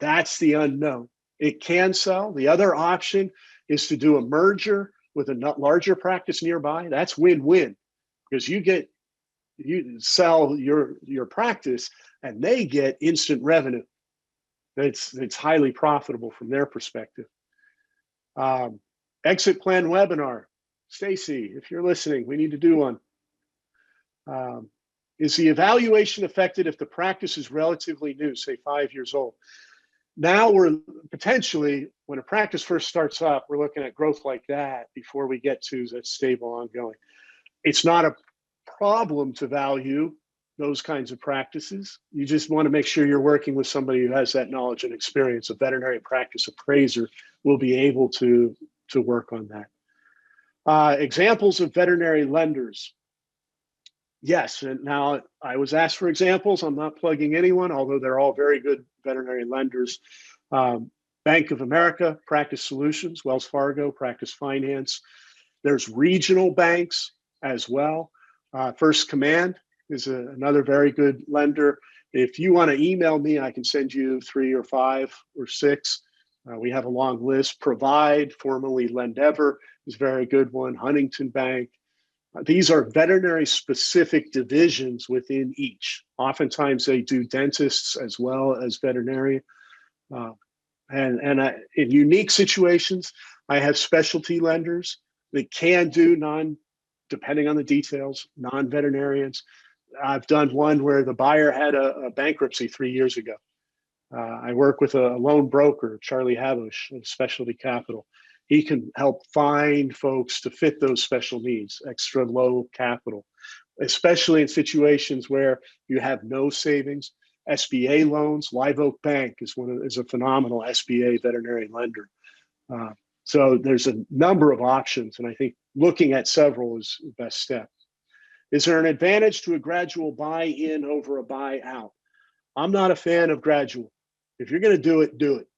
that's the unknown. It can sell. The other option is to do a merger with a larger practice nearby. That's win-win, because you sell your practice and they get instant revenue. It's highly profitable from their perspective. Exit plan webinar. Stacy, if you're listening, we need to do one. Is the evaluation affected if the practice is relatively new, say 5 years old? Now we're potentially, when a practice first starts up, we're looking at growth like that before we get to that stable ongoing. It's not a problem to value those kinds of practices. You just want to make sure you're working with somebody who has that knowledge and experience. A veterinary practice appraiser will be able to work on that. Examples of veterinary lenders. Yes, and now I was asked for examples. I'm not plugging anyone, although they're all very good veterinary lenders. Bank of America, Practice Solutions, Wells Fargo, Practice Finance. There's regional banks as well. First Command is another very good lender. If you want to email me, I can send you 3 or 5 or 6. We have a long list. Provide, formerly Lendeavor, is a very good one. Huntington Bank. These are veterinary specific divisions within each. Oftentimes they do dentists as well as veterinarian. In unique situations, I have specialty lenders that can do depending on the details, non-veterinarians. I've done one where the buyer had a bankruptcy 3 years ago. I work with a loan broker, Charlie Habush of Specialty Capital. He can help find folks to fit those special needs, extra low capital, especially in situations where you have no savings. SBA loans, Live Oak Bank is a phenomenal SBA veterinary lender. So there's a number of options, and I think looking at several is the best step. Is there an advantage to a gradual buy-in over a buy-out? I'm not a fan of gradual. If you're going to do it.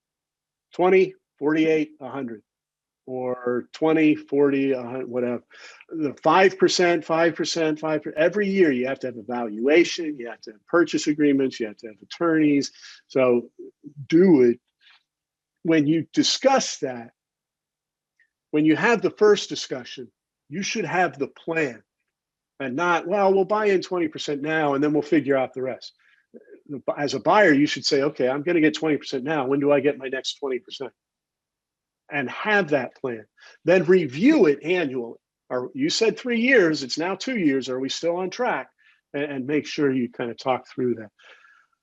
20, 48, 100. Or 20, 40, 100, whatever. The 5%, 5%. Every year you have to have evaluation, you have to have purchase agreements, you have to have attorneys. So do it. When you discuss that, when you have the first discussion, you should have the plan and not, well, we'll buy in 20% now and then we'll figure out the rest. As a buyer, you should say, okay, I'm going to get 20% now. When do I get my next 20%? And have that plan. Then review it annually. Or you said 3 years, it's now 2 years. Are we still on track? And make sure you kind of talk through that.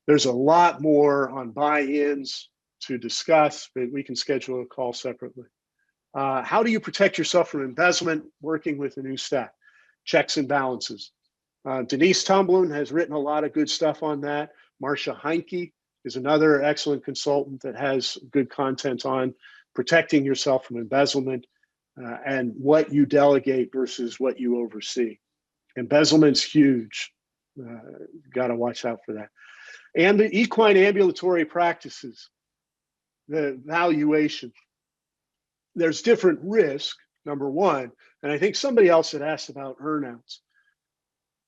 There's a lot more on buy-ins to discuss, but we can schedule a call separately. How do you protect yourself from embezzlement working with a new staff? Checks and balances. Denise Tumblin has written a lot of good stuff on that. Marcia Heinke is another excellent consultant that has good content on protecting yourself from embezzlement and what you delegate versus what you oversee. Embezzlement's huge. Got to watch out for that. And the equine ambulatory practices, the valuation. There's different risk, number one. And I think somebody else had asked about earnouts.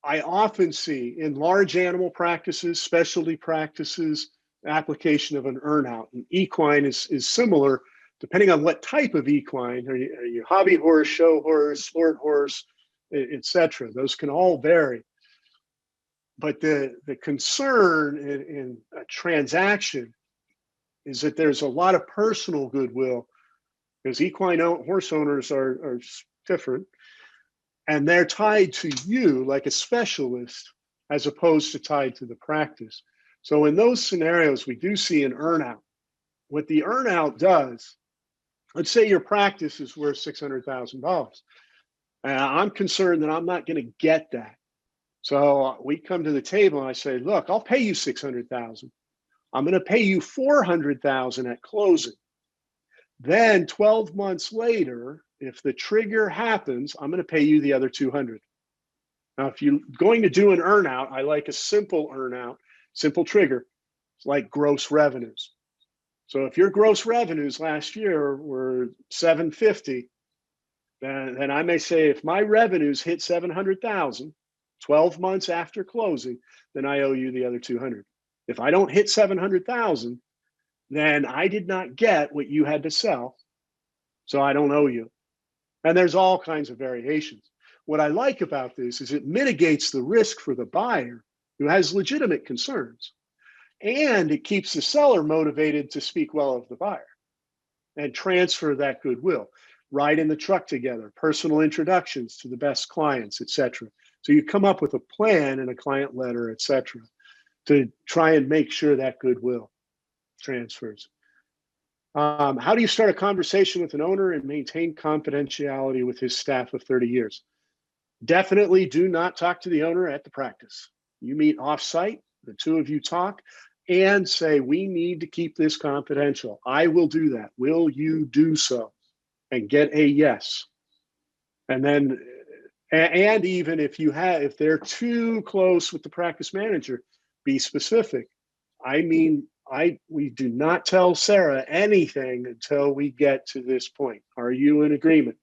I often see in large animal practices, specialty practices, application of an earnout. And equine is similar, depending on what type of equine. Are you hobby horse, show horse, sport horse, etc. Those can all vary. But the concern in a transaction is that there's a lot of personal goodwill, because equine horse owners are different, and they're tied to you like a specialist as opposed to tied to the practice. So in those scenarios, we do see an earnout. What the earnout does, let's say your practice is worth $600,000. I'm concerned that I'm not going to get that. So we come to the table and I say, look, I'll pay you $600,000. I'm going to pay you $400,000 at closing. Then 12 months later, if the trigger happens, I'm going to pay you the other $200,000. Now, if you're going to do an earnout, I like a simple earnout, simple trigger. It's like gross revenues. So if your gross revenues last year were 750, then I may say, if my revenues hit 700,000, 12 months after closing, then I owe you the other 200. If I don't hit 700,000, then I did not get what you had to sell, so I don't owe you. And there's all kinds of variations. What I like about this is it mitigates the risk for the buyer who has legitimate concerns, and it keeps the seller motivated to speak well of the buyer and transfer that goodwill. Ride in the truck together, personal introductions to the best clients, etc. So you come up with a plan and a client letter, etc., to try and make sure that goodwill transfers. How do you start a conversation with an owner and maintain confidentiality with his staff of 30 years? Definitely do not talk to the owner at the practice. You meet off-site, the two of you talk, and say, we need to keep this confidential. I will do that. Will you do so? And get a yes. And then, and even if they're too close with the practice manager, be specific. I mean, we do not tell Sarah anything until we get to this point. Are you in agreement?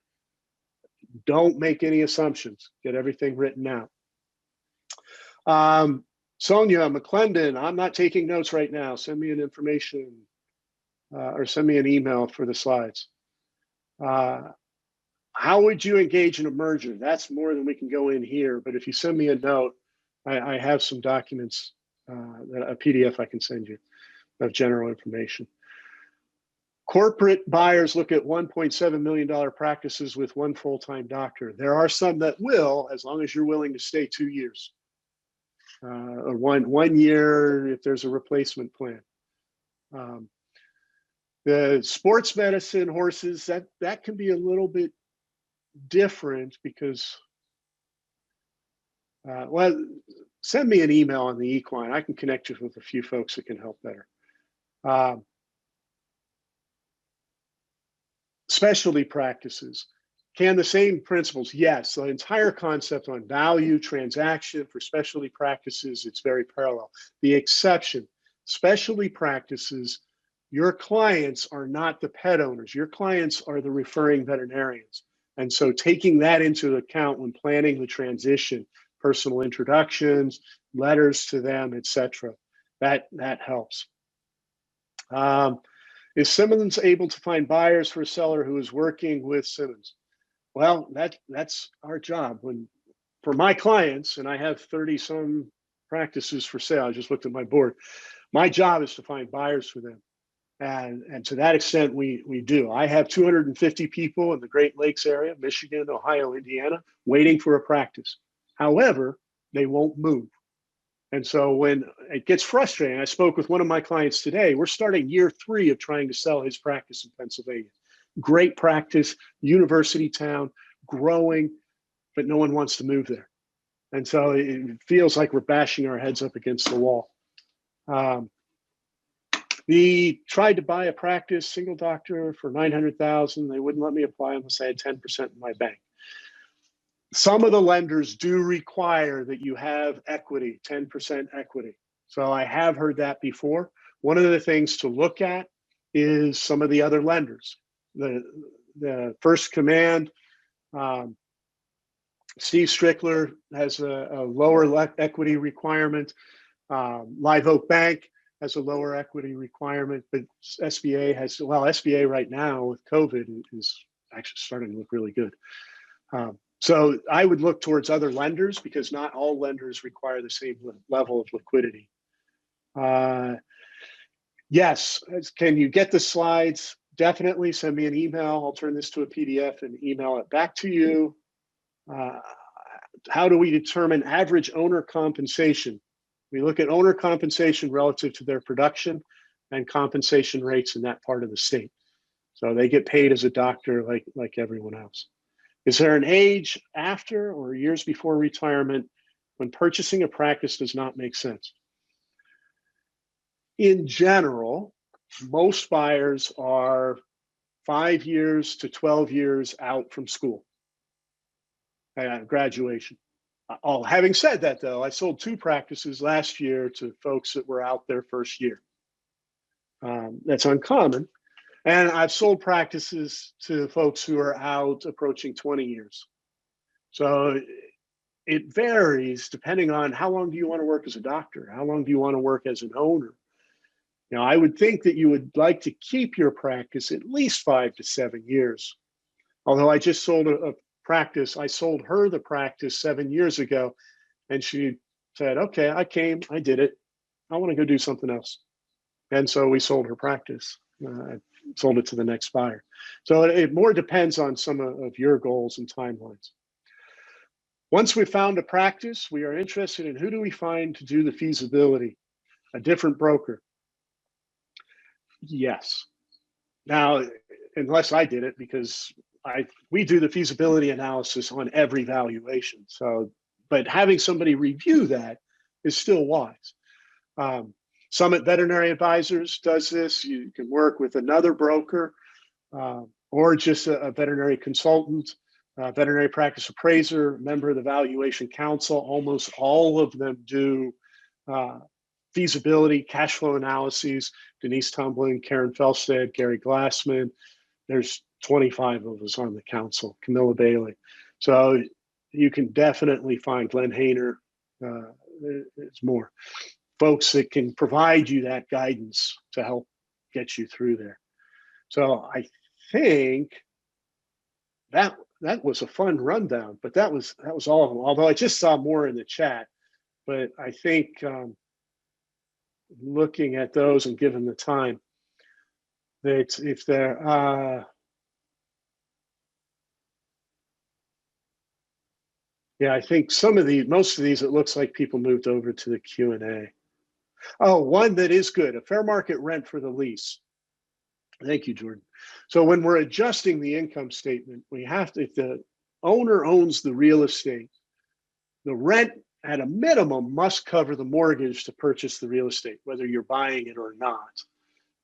Don't make any assumptions. Get everything written out. Sonia McClendon, I'm not taking notes right now. Send me an information or send me an email for the slides. How would you engage in a merger? That's more than we can go in here, but if you send me a note, I have some documents, a PDF I can send you of general information. Corporate buyers look at $1.7 million practices with one full-time doctor. There are some that will, as long as you're willing to stay 2 years, or one year if there's a replacement plan. The sports medicine horses, that can be a little bit different because, well, send me an email on the equine. I can connect you with a few folks that can help better. Specialty practices. Can the same principles? Yes, the entire concept on value, transaction for specialty practices, it's very parallel. The exception, specialty practices, your clients are not the pet owners. Your clients are the referring veterinarians. And so taking that into account when planning the transition, personal introductions, letters to them, etc., that helps. Is Simmons able to find buyers for a seller who is working with Simmons? Well, that's our job. For my clients, and I have 30 some practices for sale, I just looked at my board. My job is to find buyers for them. And to that extent, we do. I have 250 people in the Great Lakes area, Michigan, Ohio, Indiana, waiting for a practice. However, they won't move. And so when it gets frustrating, I spoke with one of my clients today. We're starting year 3 of trying to sell his practice in Pennsylvania. Great practice, university town, growing, but no one wants to move there. And so it feels like we're bashing our heads up against the wall. We tried to buy a practice, single doctor, for $900,000. They wouldn't let me apply unless I had 10% in my bank. Some of the lenders do require that you have equity, 10% equity. So I have heard that before. One of the things to look at is some of the other lenders. The First Command, Steve Strickler has a lower equity requirement. Live Oak Bank has a lower equity requirement, but SBA has, well, SBA right now with COVID is actually starting to look really good. So I would look towards other lenders because not all lenders require the same level of liquidity. Yes, can you get the slides? Definitely send me an email. I'll turn this to a PDF and email it back to you. How do we determine average owner compensation? We look at owner compensation relative to their production and compensation rates in that part of the state. So they get paid as a doctor like everyone else. Is there an age after or years before retirement when purchasing a practice does not make sense? In general, most buyers are 5 years to 12 years out from school, graduation. Having said that, though, I sold 2 practices last year to folks that were out their first year. That's uncommon. And I've sold practices to folks who are out approaching 20 years. So it varies depending on how long do you want to work as a doctor? How long do you want to work as an owner? You know, I would think that you would like to keep your practice at least 5 to 7 years. Although I just sold a practice, I sold her the practice 7 years ago, and she said, okay, I came, I did it. I want to go do something else. And so we sold her practice. I sold it to the next buyer. So it more depends on some of your goals and timelines. Once we've found a practice, we are interested in who do we find to do the feasibility? A different broker. Yes. Now, unless I did it, because we do the feasibility analysis on every valuation. So, but having somebody review that is still wise. Summit Veterinary Advisors does this. You can work with another broker or just a veterinary consultant, veterinary practice appraiser, member of the Valuation Council. Almost all of them do feasibility, cash flow analyses. Denise Tumblin, Karen Felstead, Gary Glassman. There's 25 of us on the council, Camilla Bailey. So you can definitely find Glenn Hayner. There's more folks that can provide you that guidance to help get you through there. So I think that was a fun rundown, but that was all of them. Although I just saw more in the chat, but I think looking at those and given the time, that if they're yeah, I think most of these, it looks like people moved over to the Q&A. Oh, one that is good, a fair market rent for the lease. Thank you, Jordan. So when we're adjusting the income statement, we have to, if the owner owns the real estate, the rent at a minimum must cover the mortgage to purchase the real estate, whether you're buying it or not.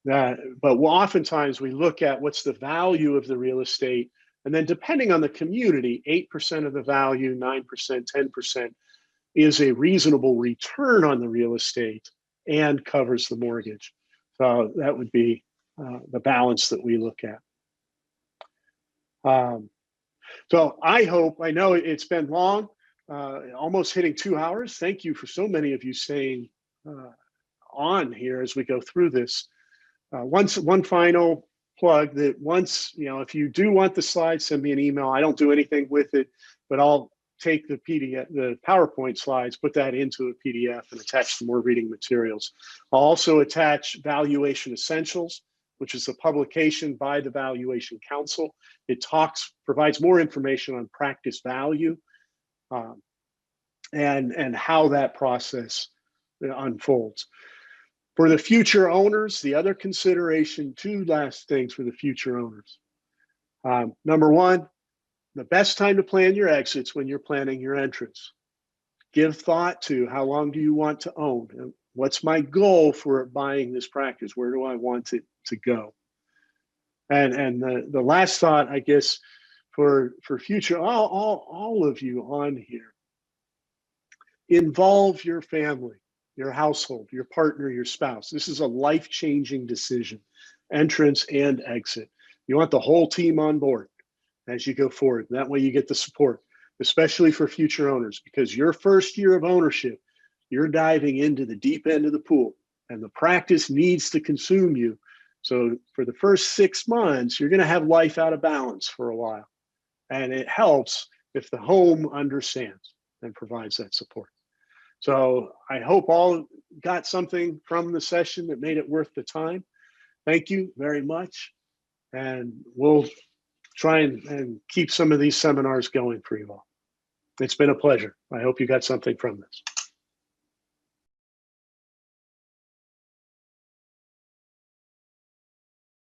But oftentimes we look at what's the value of the real estate, and then depending on the community, 8% of the value, 9%, 10% is a reasonable return on the real estate and covers the mortgage. So that would be the balance that we look at. So I know it's been long, almost hitting 2 hours. Thank you for so many of you staying on here as we go through this. One final plug that once, if you do want the slides, send me an email. I don't do anything with it, but I'll take the PDF, the PowerPoint slides, put that into a PDF and attach some more reading materials. I'll also attach Valuation Essentials, which is a publication by the Valuation Council. It provides more information on practice value and how that process unfolds. For the future owners, the other consideration, 2 last things for the future owners. Number one, the best time to plan your exits when you're planning your entrance. Give thought to how long do you want to own? What's my goal for buying this practice? Where do I want it to go? And the last thought, I guess, for future, all of you on here, involve your family, your household, your partner, your spouse. This is a life-changing decision, entrance and exit. You want the whole team on board as you go forward. That way you get the support, especially for future owners, because your first year of ownership, you're diving into the deep end of the pool and the practice needs to consume you. So for the first 6 months, you're going to have life out of balance for a while. And it helps if the home understands and provides that support. So I hope all got something from the session that made it worth the time. Thank you very much. And we'll try and keep some of these seminars going for you all. It's been a pleasure. I hope you got something from this.